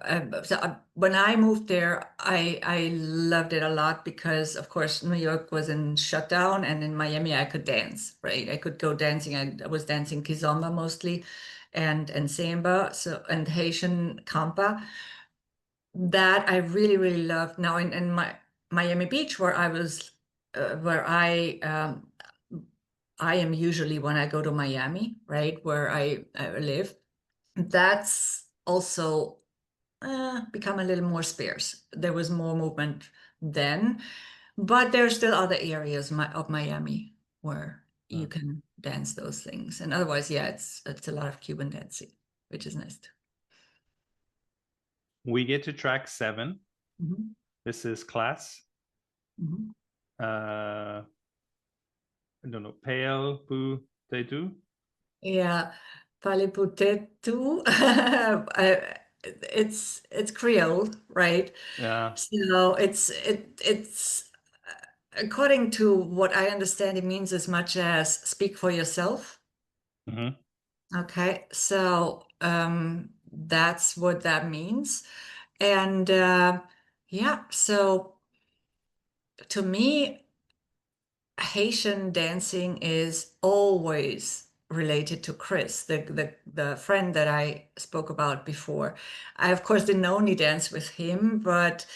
When I moved there, I loved it a lot because, of course, New York was in shutdown, and in Miami I could dance, right? I could go dancing. I was dancing kizomba mostly, and samba, so and Haitian compa. That I really really loved. Now in my Miami Beach, where I am usually when I go to Miami, right, where I live, that's also become a little more sparse. There was more movement then, but there are still other areas of Miami where you Hmm. can dance those things. And otherwise, yeah, it's a lot of Cuban dancing, which is nice too. we get to track 7. Mhm, This is class. mhm. I don't know, pale boo they do. Yeah, Fally too. It's Creole, right? Yeah. So it's according to what I understand, it means as much as speak for yourself. Hmm. Okay, so that's what that means. And yeah, so to me, Haitian dancing is always related to Chris, the friend that I spoke about before. I, of course, didn't only dance with him, but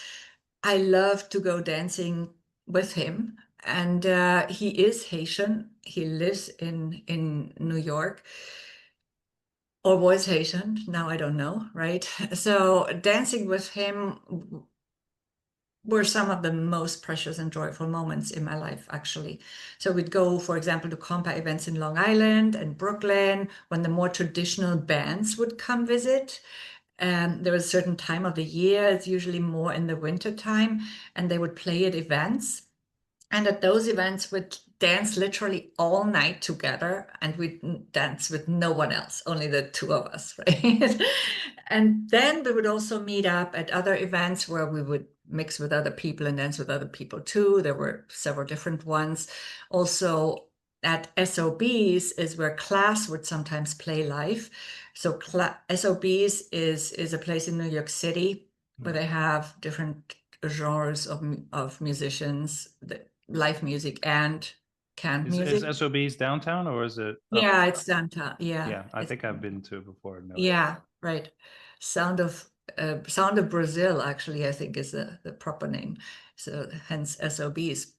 I love to go dancing with him. And he is Haitian. He lives in New York, or was Haitian. Now I don't know, right? So dancing with him were some of the most precious and joyful moments in my life, actually. So we'd go, for example, to compa events in Long Island and Brooklyn when the more traditional bands would come visit. And there was a certain time of the year, it's usually more in the winter time, and they would play at events. And at those events, we'd dance literally all night together, and we'd dance with no one else, only the two of us, right? And then we would also meet up at other events where we would mix with other people and dance with other people too. There were several different ones. Also, at SOBs is where class would sometimes play live. So SOBs is a place in New York City where they have different genres of musicians, live music and canned music. Is SOB's downtown or is it up? Yeah, it's downtown. Yeah, Yeah, I think I've been to it before. No. yeah, right. Sound of Brazil, actually, I think is the proper name. So hence SOBs.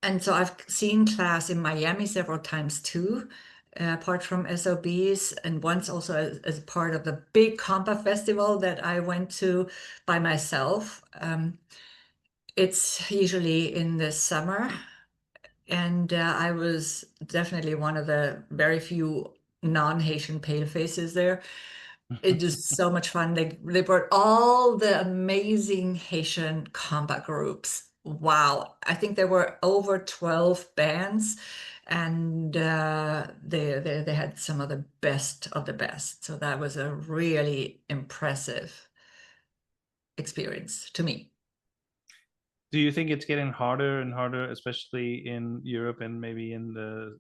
And so I've seen class in Miami several times too, apart from SOBs, and once also as part of the big compa festival that I went to by myself. It's usually in the summer, and I was definitely one of the very few non-Haitian pale faces there. It was so much fun. They brought all the amazing Haitian combat groups. Wow. I think there were over 12 bands, and they had some of the best of the best. So that was a really impressive experience to me. Do you think it's getting harder and harder, especially in Europe and maybe in the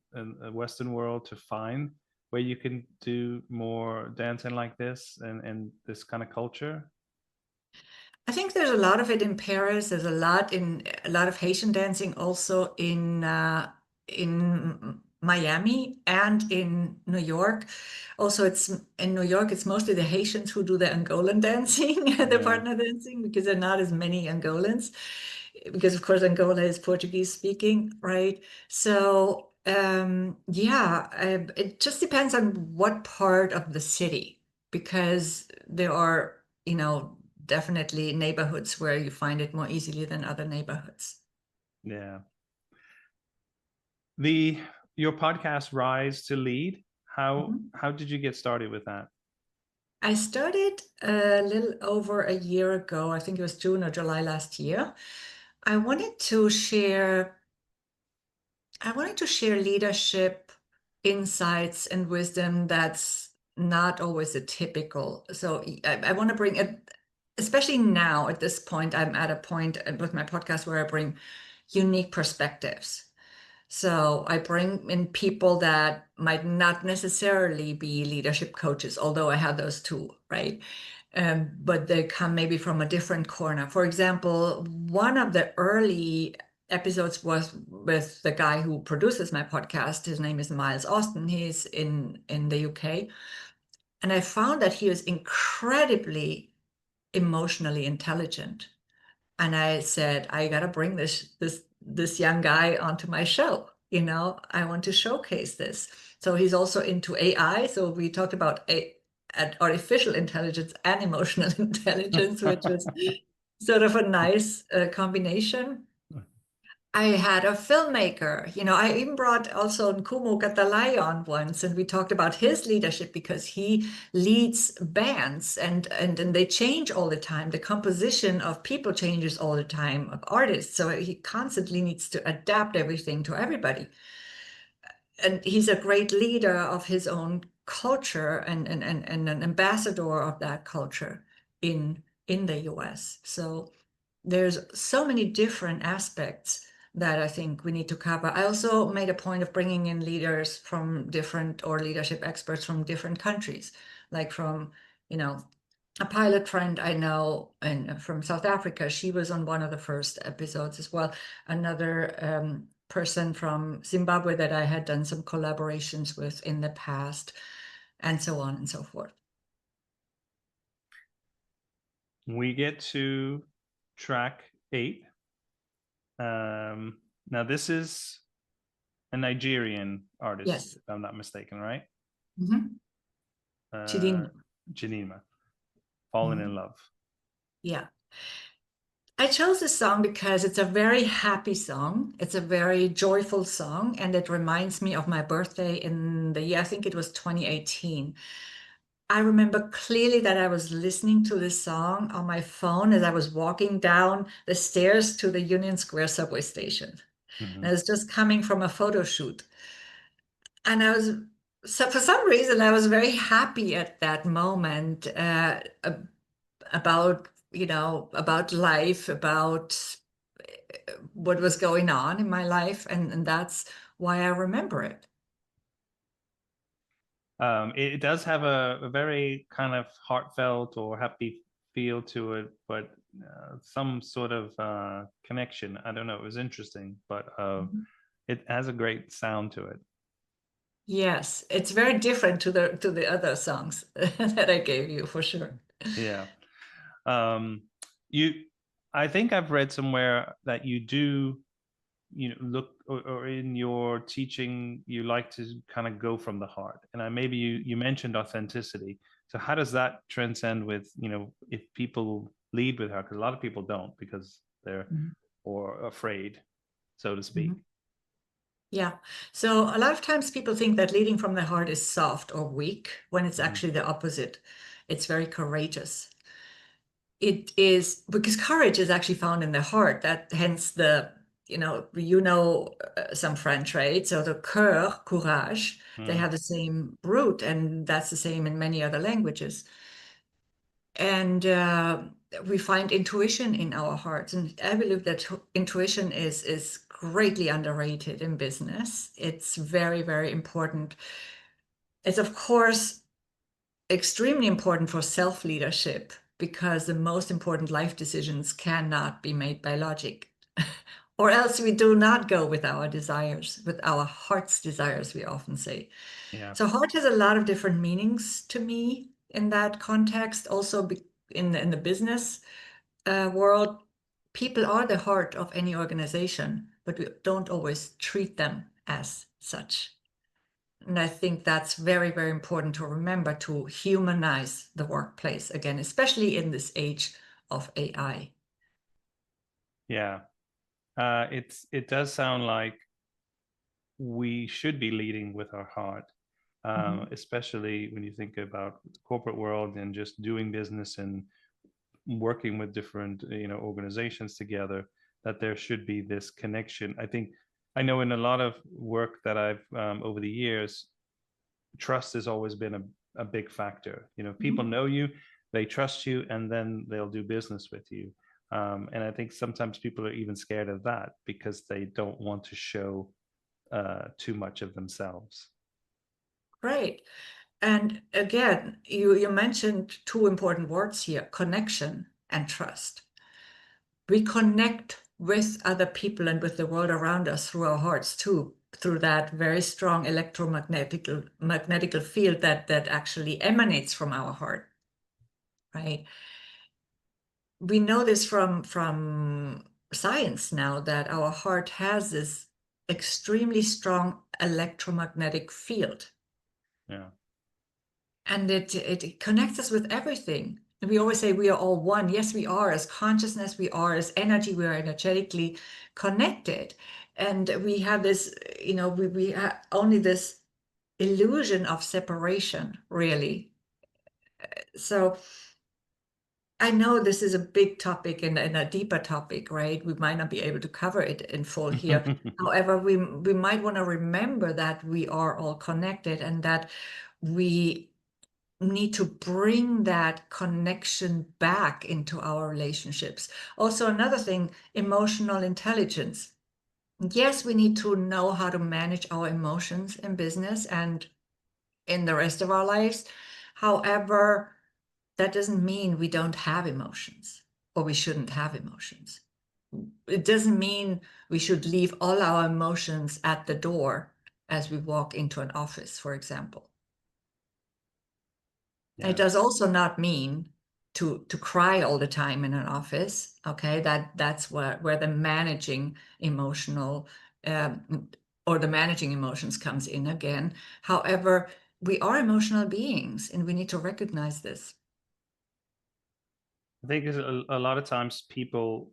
Western world, to find where you can do more dancing like this and this kind of culture? I think there's a lot of it in Paris. There's a lot of Haitian dancing also in Miami and in New York. Also, it's in New York, it's mostly the Haitians who do the Angolan dancing, the Yeah. partner dancing, because there are not as many Angolans. Because of course Angola is Portuguese speaking, right? So yeah, it just depends on what part of the city, because there are, definitely neighborhoods where you find it more easily than other neighborhoods. Yeah. The your podcast Rise to Lead, Mhm. how did you get started with that? I started a little over a year ago. I think it was June or July last year. I wanted to share I wanted to share leadership insights and wisdom that's not always a typical. So I want to bring it, especially now at this point, I'm at a point with my podcast where I bring unique perspectives. So I bring in people that might not necessarily be leadership coaches, although I have those too, right? But they come maybe from a different corner. For example, one of the early episodes was with the guy who produces my podcast. His name is Miles Austin. He's in the UK. And I found that he was incredibly emotionally intelligent. And I said, I gotta bring this young guy onto my show. I want to showcase this. So he's also into AI. So we talked about artificial intelligence and emotional intelligence, which is sort of a nice combination. I had a filmmaker, I even brought also Nkumu Katalai on once, and we talked about his leadership because he leads bands and they change all the time. The composition of people changes all the time, of artists. So he constantly needs to adapt everything to everybody. And he's a great leader of his own culture and an ambassador of that culture in the US. So there's so many different aspects that I think we need to cover. I also made a point of bringing in leaders from different or leadership experts from different countries, like from, a pilot friend I know and from South Africa. She was on one of the first episodes as well. Another person from Zimbabwe that I had done some collaborations with in the past, and so on and so forth. We get to track 8. Now this is a Nigerian artist, Yes. if I'm not mistaken, right? Mm-hmm. Uh, Chidinma. Janima, Fallen in Mm-hmm. Love. Yeah. I chose this song because it's a very happy song. It's a very joyful song, and it reminds me of my birthday in the year, I think it was 2018. I remember clearly that I was listening to this song on my phone as I was walking down the stairs to the Union Square subway station. And I Mhm. was just coming from a photo shoot. And so for some reason, I was very happy at that moment about about life, about what was going on in my life, and that's why I remember it. It does have a very kind of heartfelt or happy feel to it, but some sort of connection. I don't know. It was interesting, but Mhm. it has a great sound to it. Yes, it's very different to the other songs that I gave you for sure. Yeah. Um, you, I think I've read somewhere that you do, look or in your teaching, you like to kind of go from the heart. And maybe you mentioned authenticity. So how does that transcend with, if people lead with her? Because a lot of people don't because they're Mhm. or afraid, so to speak. Mhm. Yeah. So a lot of times people think that leading from the heart is soft or weak when it's Mhm. actually the opposite. It's very courageous. It is because courage is actually found in the heart. That hence some French, right? So the cœur, courage, they Mhm. have the same root, and that's the same in many other languages. And we find intuition in our hearts, and I believe that intuition is greatly underrated in business. It's very, very important. It's of course extremely important for self-leadership because the most important life decisions cannot be made by logic. Or else we do not go with our desires, with our heart's desires, we often say. Yeah. So heart has a lot of different meanings to me in that context. Also in the business world, people are the heart of any organization, but we don't always treat them as such. And I think that's very, very important to remember to humanize the workplace again, especially in this age of AI. Yeah. It does sound like we should be leading with our heart, Mhm. especially when you think about the corporate world and just doing business and working with different organizations together. That there should be this connection. I know in a lot of work that I've over the years, trust has always been a big factor. People Mhm. know you, they trust you, and then they'll do business with you. And I think sometimes people are even scared of that because they don't want to show too much of themselves. Great. And again, you mentioned two important words here, connection and trust. We connect with other people and with the world around us through our hearts too, through that very strong magnetical field that actually emanates from our heart, right? We know this from science now that our heart has this extremely strong electromagnetic field, Yeah. and it connects us with everything. And we always say we are all one. Yes, we are. As consciousness, we are. As energy, we are energetically connected. And we have this, we have only this illusion of separation, really. So I know this is a big topic and a deeper topic, right? We might not be able to cover it in full here. However, we might want to remember that we are all connected and that we need to bring that connection back into our relationships. Also, another thing, emotional intelligence. Yes, we need to know how to manage our emotions in business and in the rest of our lives. However, that doesn't mean we don't have emotions or we shouldn't have emotions. It doesn't mean we should leave all our emotions at the door as we walk into an office, for example. It Yeah. does also not mean to cry all the time in an office. Okay, that's where the managing emotional or the managing emotions comes in again. However, we are emotional beings and we need to recognize this. I think a lot of times people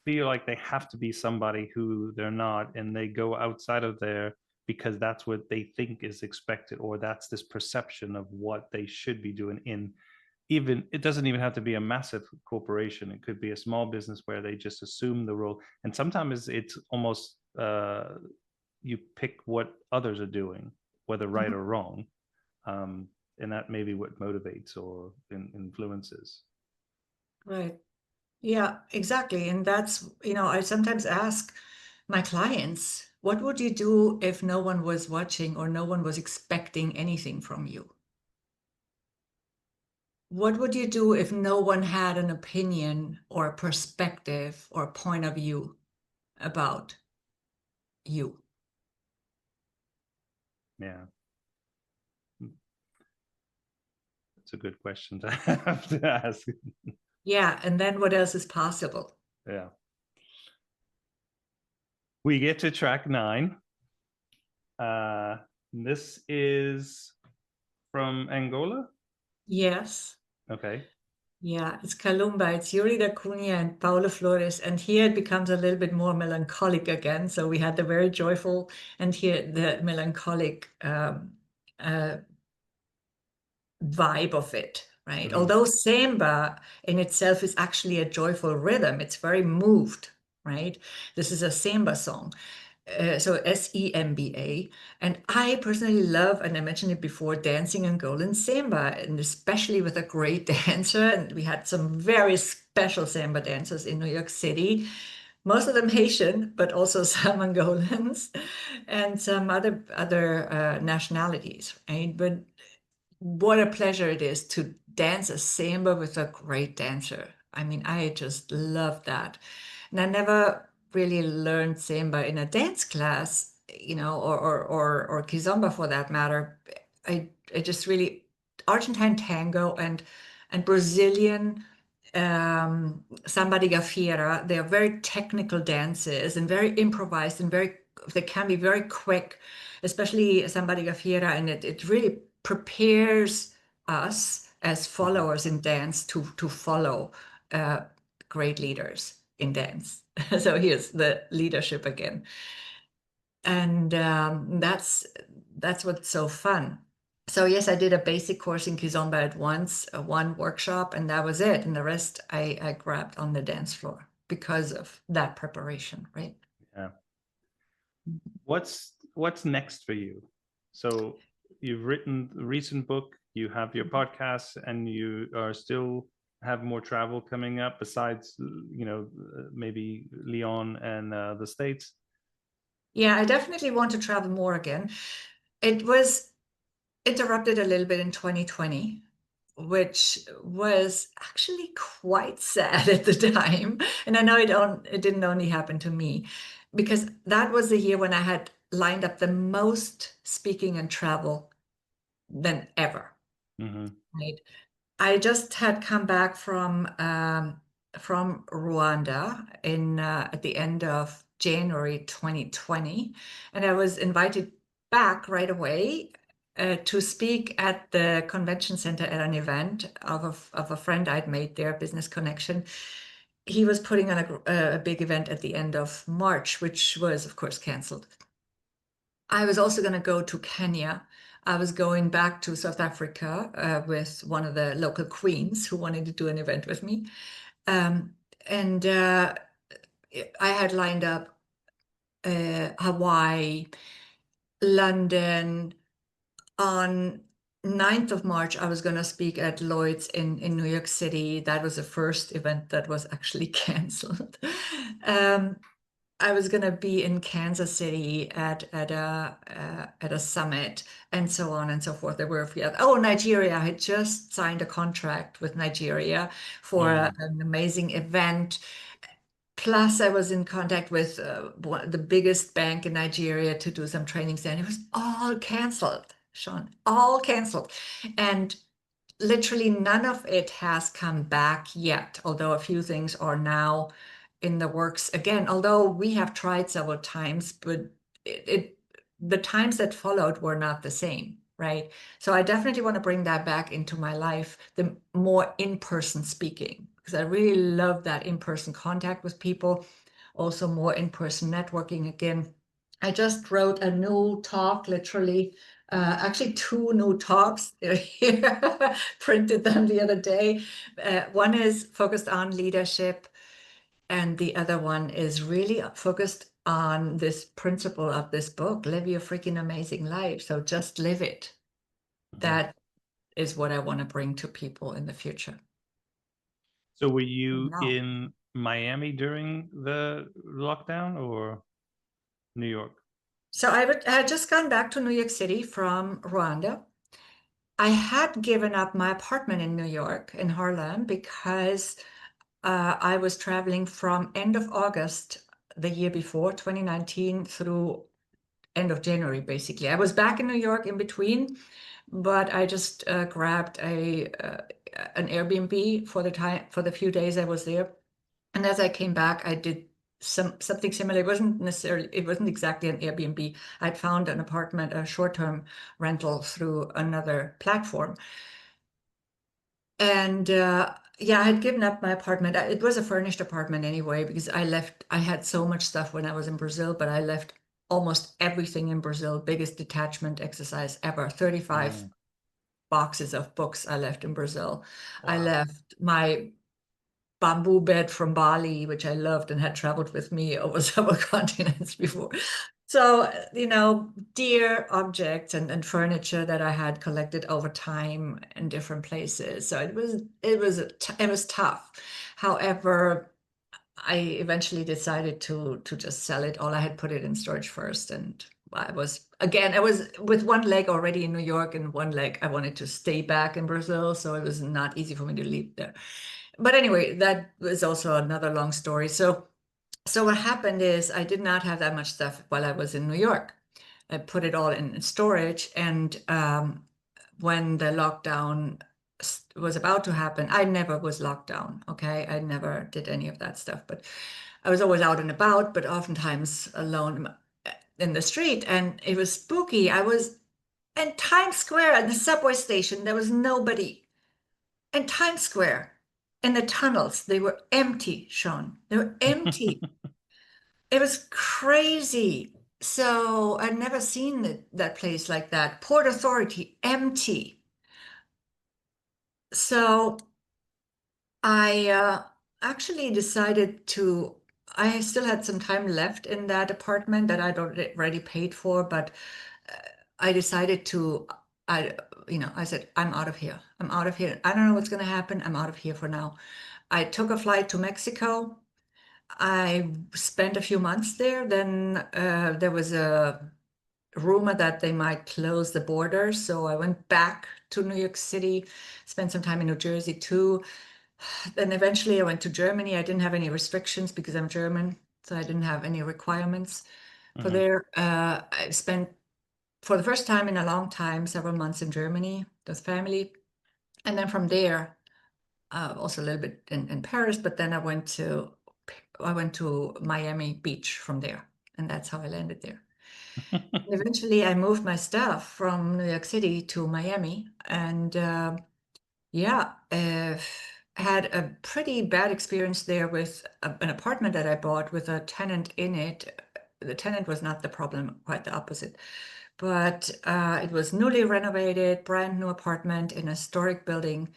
feel like they have to be somebody who they're not, and they go outside of there because that's what they think is expected, or that's this perception of what they should be doing. Even it doesn't even have to be a massive corporation. It could be a small business where they just assume the role, and sometimes it's almost you pick what others are doing, whether right Mhm. or wrong, um, and that may be what motivates or influences. Right. Yeah, exactly. And that's, I sometimes ask my clients, what would you do if no one was watching or no one was expecting anything from you? What would you do if no one had an opinion or a perspective or a point of view about you? Yeah. It's a good question to have to ask. Yeah, and then what else is possible? Yeah. We get to track 9. This is from Angola. Yes. Okay. Yeah, it's Kalumba. It's Yuri da Cunha and Paulo Flores. And here it becomes a little bit more melancholic again. So we had the very joyful and here the melancholic uh, vibe of it, right? Mm-hmm. Although samba in itself is actually a joyful rhythm, it's very moved, right? This is a samba song. So SEMBA. And I personally love, and I mentioned it before, dancing Angolan samba, and especially with a great dancer. And we had some very special samba dancers in New York City, most of them Haitian, but also some Angolans and some other nationalities, right? But what a pleasure it is to dance a samba with a great dancer. I mean, I just love that. And I never really learned samba in a dance class, or kizomba for that matter. I just really Argentine tango and Brazilian samba de gafieira. They are very technical dances and very improvised and they can be very quick, especially samba de gafieira, and it really prepares us as Mm-hmm. followers in dance to follow uh, great leaders in dance. So here's the leadership again, and that's what's so fun. So yes, I did a basic course in Kizomba at once, one workshop, and that was it. And the rest I grabbed on the dance floor because of that preparation, right? Yeah. What's next for you? So you've written a recent book, you have your podcast, and you are still have more travel coming up besides, maybe Lyon and the States. Yeah, I definitely want to travel more again. It was interrupted a little bit in 2020, which was actually quite sad at the time. And I know it didn't only happen to me, because that was the year when I had lined up the most speaking and travel than ever, Mm-hmm. right? I just had come back from Rwanda in at the end of January 2020, and I was invited back right away to speak at the convention center at an event of a friend I'd made there, business connection. He was putting on a big event at the end of March, which was, of course, canceled. I was also going to go to Kenya. I was going back to South Africa with one of the local queens who wanted to do an event with me. And I had lined up Hawaii, London. On 9th of March, I was going to speak at Lloyd's in New York City. That was the first event that was actually canceled. Um, I was gonna be in Kansas City at a summit and so on and so forth. There were a few Nigeria. I had just signed a contract with Nigeria for Mm-hmm. an amazing event. Plus, I was in contact with the biggest bank in Nigeria to do some trainings there. And it was all canceled, Sean, all canceled. And literally none of it has come back yet, although a few things are now in the works again. Although we have tried several times, but the times that followed were not the same, right? So I definitely want to bring that back into my life, the more in-person speaking, because I really love that in-person contact with people, also more in-person networking again. I just wrote a new talk, literally actually two new talks. They're here. Printed them the other day. One is focused on leadership, and the other one is really focused on this principle of this book: live your freaking amazing life. So just live it. Mm-hmm. That is what I want to bring to people in the future. So were you No. in Miami during the lockdown or New York? So I had just gone back to New York City from Rwanda. I had given up my apartment in New York, in Harlem, because I was traveling from end of August the year before, 2019, through end of January, basically. I was back in New York in between, but I just grabbed an Airbnb for the time, for the few days I was there. And as I came back, I did something similar. It wasn't exactly an Airbnb. I'd found an apartment, a short-term rental through another platform. And yeah, I had given up my apartment. It was a furnished apartment anyway, because I had so much stuff when I was in Brazil, but I left almost everything in Brazil, biggest detachment exercise ever. 35 Mm, boxes of books I left in Brazil. I wow. left my bamboo bed from Bali, which I loved and had traveled with me over several continents before. So, dear objects and furniture that I had collected over time in different places. So it was tough. However, I eventually decided to just sell it all. I had put it in storage first, and I was with one leg already in New York and one leg I wanted to stay back in Brazil, so it was not easy for me to leave there. But anyway, that was also another long story. So what happened is I did not have that much stuff while I was in New York. I put it all in storage, and when the lockdown was about to happen, I never was locked down. Okay, I never did any of that stuff, but I was always out and about, but oftentimes alone in the street, and it was spooky. I was in Times Square at the subway station. There was nobody. In Times Square, in the tunnels, they were empty, Sean. They were empty. It was crazy. So I'd never seen that place like that. Port Authority, empty. So I actually decided to, I still had some time left in that apartment that I'd already paid for, but uh, I decided to, I said, I'm out of here. I'm out of here. I don't know what's going to happen. I'm out of here for now. I took a flight to Mexico. I spent a few months there. Then there was a rumor that they might close the borders. So I went back to New York City, spent some time in New Jersey too. Then eventually I went to Germany. I didn't have any restrictions because I'm German, so I didn't have any requirements for Mhm. there. I spent, for the first time in a long time, several months in Germany with family. And then from there, also a little bit in Paris, but then I went to Miami Beach from there, and that's how I landed there. Eventually, I moved my stuff from New York City to Miami, and yeah, had a pretty bad experience there with an apartment that I bought with a tenant in it. The tenant was not the problem, quite the opposite. But it was newly renovated, brand new apartment in a historic building.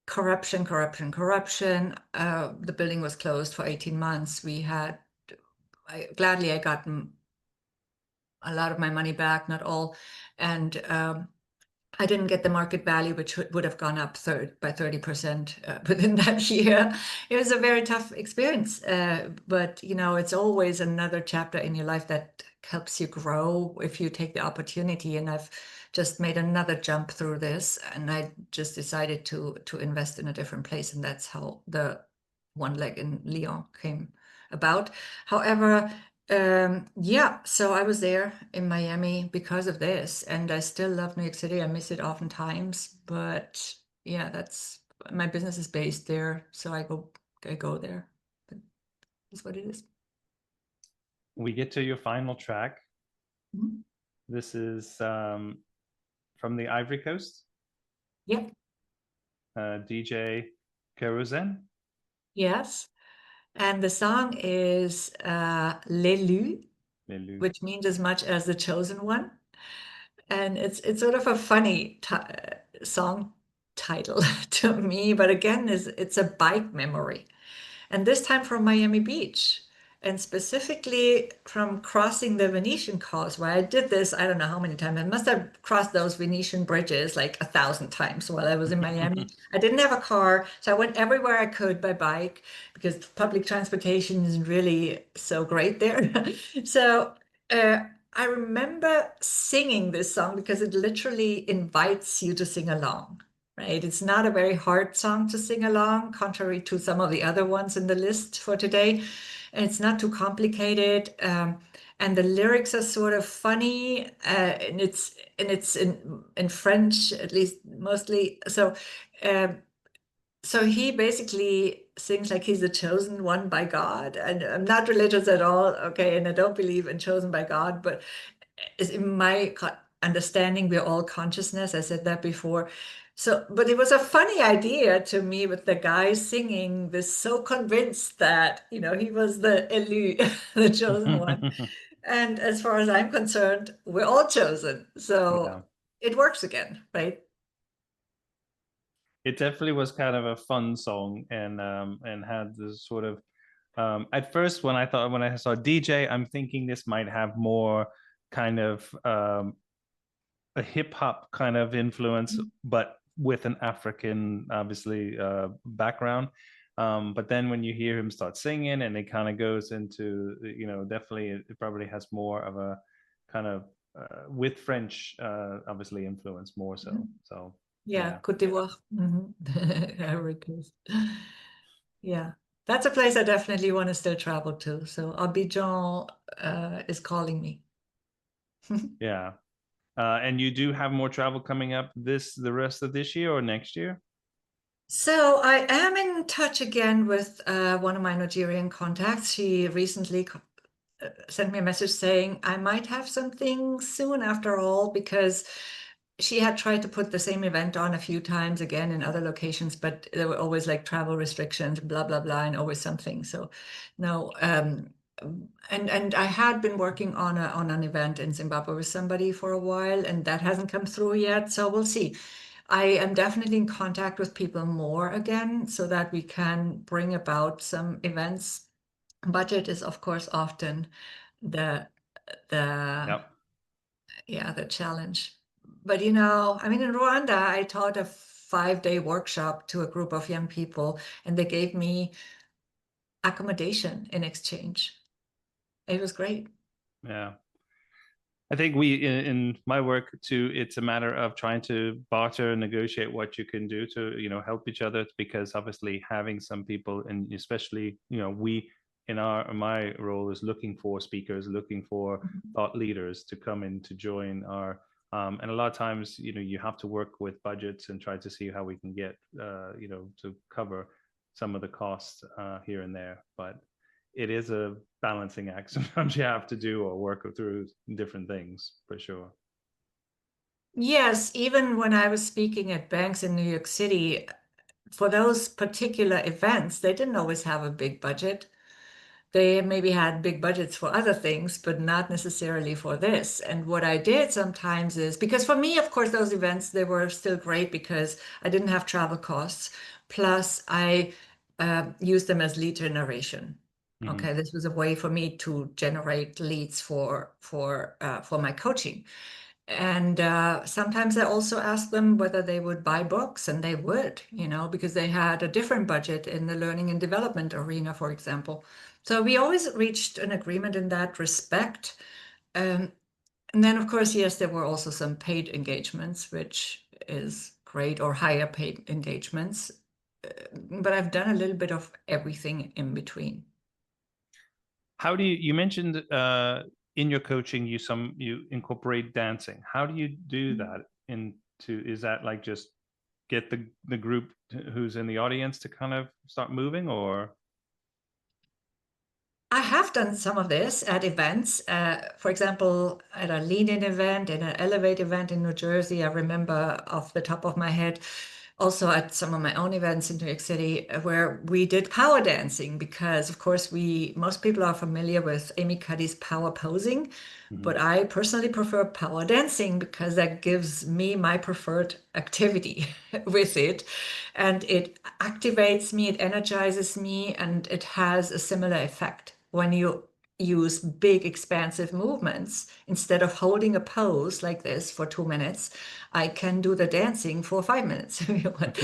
Corruption, corruption, corruption. The building was closed for 18 months. Gladly I got a lot of my money back, not all. And I didn't get the market value, which would have gone up by 30% within that year. It was a very tough experience. But, it's always another chapter in your life that helps you grow if you take the opportunity. And I've just made another jump through this, and I just decided to invest in a different place. And that's how the one leg in Lyon came about. However, yeah, so I was there in Miami because of this, and I still love New York City. I miss it oftentimes, but yeah, that's my business is based there, so I go there. But that's what it is. We get to your final track. Mhm. This is from the Ivory Coast, Yeah, DJ Kerozen. yes. And the song is L'élu, Lelu. which means as much as the chosen one. And it's sort of a funny song title to me, but again, it's a bike memory. And this time from Miami Beach. and specifically from crossing the Venetian causeway. I did this, I don't know how many times. I must have crossed those Venetian bridges like 1,000 times while I was in Miami. I didn't have a car, so I went everywhere I could by bike because public transportation isn't really so great there. So I remember singing this song because it literally invites you to sing along. Right? It's not a very hard song to sing along, contrary to some of the other ones in the list for today. And it's not too complicated. And the lyrics are sort of funny, and it's in French, at least mostly. So he basically sings like he's the chosen one by God. And I'm not religious at all, okay, and I don't believe in chosen by God, but is in my understanding, we're all consciousness. I said that before. So, but it was a funny idea to me with the guy singing this, so convinced that, he was the élu, the chosen one. And as far as I'm concerned, we're all chosen. So Yeah. it works again, right? It definitely was kind of a fun song, and had this sort of at first when I saw DJ, I'm thinking this might have more kind of a hip hop kind of influence, but with an African obviously background. But then when you hear him start singing, and it kind of goes into, definitely it probably has more of a kind of with French obviously influence more so. So Yeah, yeah. Côte d'Ivoire. Ivory Coast. Yeah, that's a place I definitely want to still travel to. So Abidjan is calling me. Yeah. And you do have more travel coming up the rest of this year or next year? So I am in touch again with one of my Nigerian contacts. She recently sent me a message saying I might have something soon after all, because she had tried to put the same event on a few times again in other locations, but there were always like travel restrictions, blah, blah, blah, and always something. So no, and I had been working on an event in Zimbabwe with somebody for a while, and that hasn't come through yet. So we'll see. I am definitely in contact with people more again so that we can bring about some events. Budget is, of course, often the the Yep. yeah, the challenge. But I mean, in Rwanda, I taught a 5-day workshop to a group of young people, and they gave me accommodation in exchange. It was great. Yeah. I think we in my work too, it's a matter of trying to barter and negotiate what you can do to, help each other, because obviously having some people, and especially, we in my role is looking for speakers, looking for thought leaders to come in to join our and a lot of times, you have to work with budgets and try to see how we can get to cover some of the costs here and there. But it is a balancing act sometimes you have to do, or work through different things for sure. Yes, even when I was speaking at banks in New York City, for those particular events, they didn't always have a big budget. They maybe had big budgets for other things, but not necessarily for this. And what I did sometimes is, because for me, of course, those events, they were still great because I didn't have travel costs. Plus, I used them as lead generation. Mm-hmm. Okay, this was a way for me to generate leads for my coaching. And sometimes I also asked them whether they would buy books, and they would, because they had a different budget in the learning and development arena, for example. So we always reached an agreement in that respect. Um, and then, of course, yes, there were also some paid engagements, which is great, or higher paid engagements. But I've done a little bit of everything in between. How do you mentioned in your coaching you incorporate dancing? How do you do that into, is that like just get the group who's in the audience to kind of start moving, or? I have done some of this at events. For example, at a lean-in event, in an Elevate event in New Jersey, I remember off the top of my head, also at some of my own events in New York City, where we did power dancing, because of course most people are familiar with Amy Cuddy's power posing, Mhm. but I personally prefer power dancing because that gives me my preferred activity with it. And it activates me, it energizes me, and it has a similar effect. when you use big expansive movements. Instead of holding a pose like this for 2 minutes, I can do the dancing for 5 minutes if you want.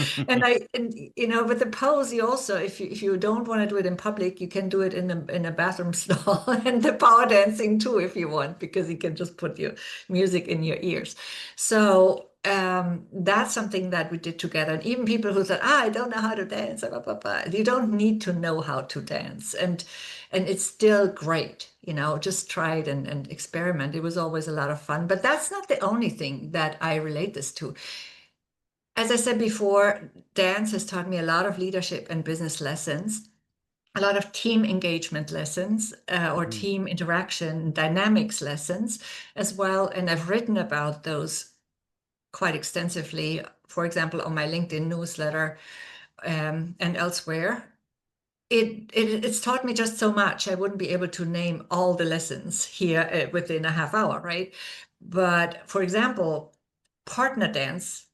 And you know, with the pose, you also, if you don't want to do it in public, you can do it in a bathroom stall, and the power dancing too if you want, because you can just put your music in your ears. So that's something that we did together. And even people who said, I don't know how to dance, blah, blah, blah. You don't need to know how to dance. And it's still great, you know, just try it and experiment. It was always a lot of fun. But that's not the only thing that I relate this to. As I said before, dance has taught me a lot of leadership and business lessons, a lot of team engagement lessons, or team interaction dynamics lessons as well. And I've written about those quite extensively, for example, on my LinkedIn newsletter, and elsewhere. It's taught me just so much. I wouldn't be able to name all the lessons here within a half hour, right? But for example, partner dance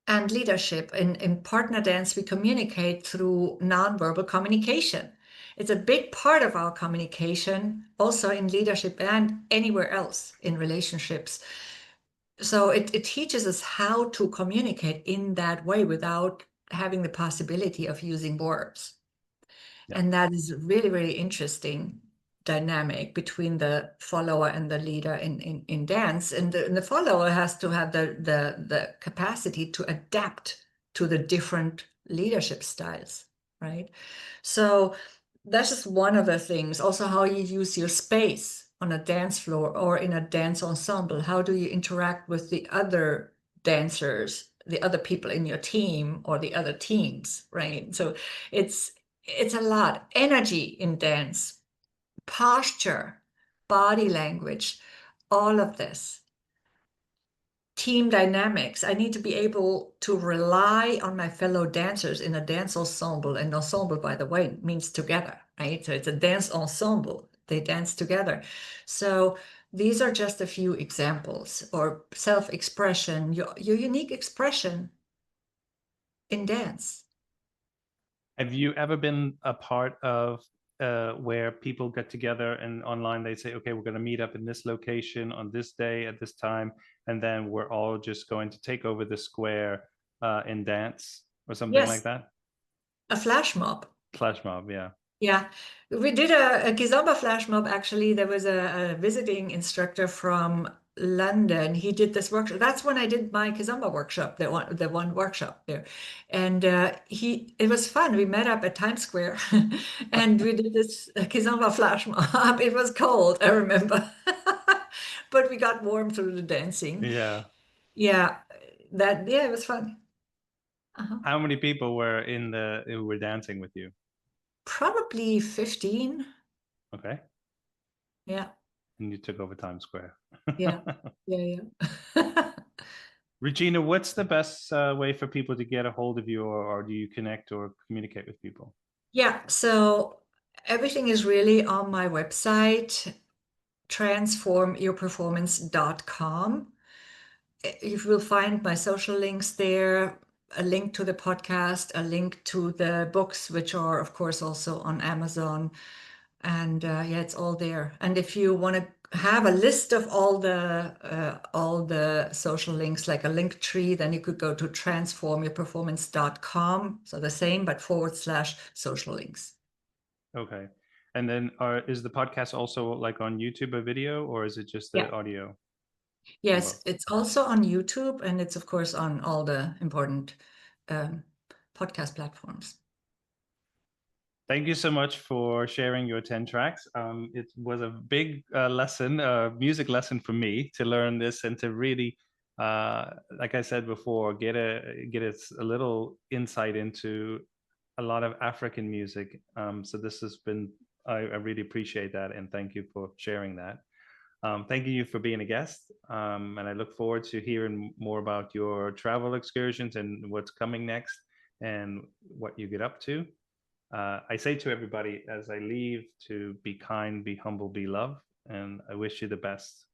and leadership. In partner dance, we communicate through nonverbal communication. It's a big part of our communication, also in leadership and anywhere else in relationships. So it teaches us how to communicate in that way without having the possibility of using words. Yeah. And that is really, really interesting dynamic between the follower and the leader in dance. And the follower has to have the capacity to adapt to the different leadership styles, right? So that's just one of the things. Also, how you use your space on a dance floor or in a dance ensemble. How do you interact with the other dancers, the other people in your team or the other teams, right? So it's a lot. Energy in dance, posture, body language, all of this. Team dynamics. I need to be able to rely on my fellow dancers in a dance ensemble. And ensemble, by the way, means together, right? So it's a dance ensemble. They dance together. So these are just a few examples. Or self-expression, your unique expression in dance. Have you ever been a part of where people get together and online they say, okay, we're going to meet up in this location on this day at this time, and then we're all just going to take over the square and dance or something like Yes, that? a flash mob. Flash mob, yeah. Yeah, we did a Kizomba flash mob. Actually, there was a visiting instructor from London. He did this workshop. That's when I did my Kizomba workshop, the one workshop there. And it was fun. We met up at Times Square and we did this Kizomba flash mob. It was cold, I remember. But we got warm through the dancing. Yeah. Yeah, it was fun. Uh-huh. How many people were who were dancing with you? Probably 15. Okay. Yeah. And you took over Times Square. Yeah, yeah, yeah. Regina, what's the best way for people to get a hold of you, or do you connect or communicate with people? Yeah, so everything is really on my website, transformyourperformance.com. You will find my social links there, a link to the podcast, a link to the books, which are, of course, also on Amazon. And yeah, it's all there. And if you want to have a list of all the social links, like a link tree, then you could go to transformyourperformance.com. So the same, but / social links. Okay. And then is the podcast also like on YouTube a video, or is it just the Yeah. audio? Yes, it's also on YouTube, and it's of course on all the important um, podcast platforms. Thank you so much for sharing your 10 tracks. It was a big lesson, music lesson for me to learn this and to really, like I said before, get a little insight into a lot of African music. So this has been, I really appreciate that, and thank you for sharing that. Thank you for being a guest, and I look forward to hearing more about your travel excursions and what's coming next and what you get up to. I say to everybody as I leave to be kind, be humble, be loved, and I wish you the best.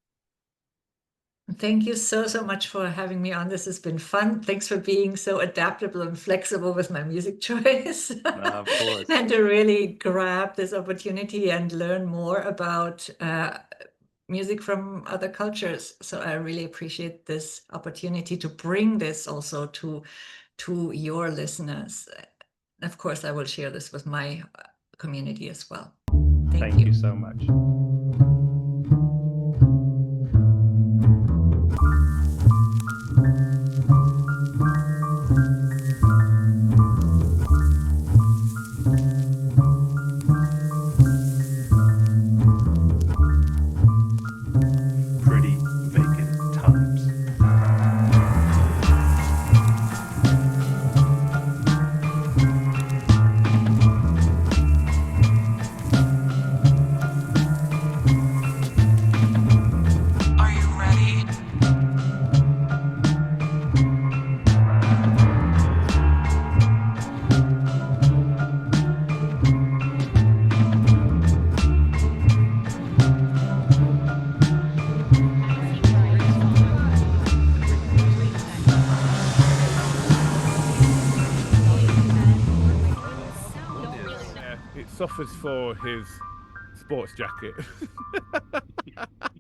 Thank you so much for having me on. This has been fun. Thanks for being so adaptable and flexible with my music choice. Of course. And to really grab this opportunity and learn more about music from other cultures. So I really appreciate this opportunity to bring this also to your listeners. Of course, I will share this with my community as well. Thank you so much. Pretty vacant times. Are you ready? It suffers for his sports jacket.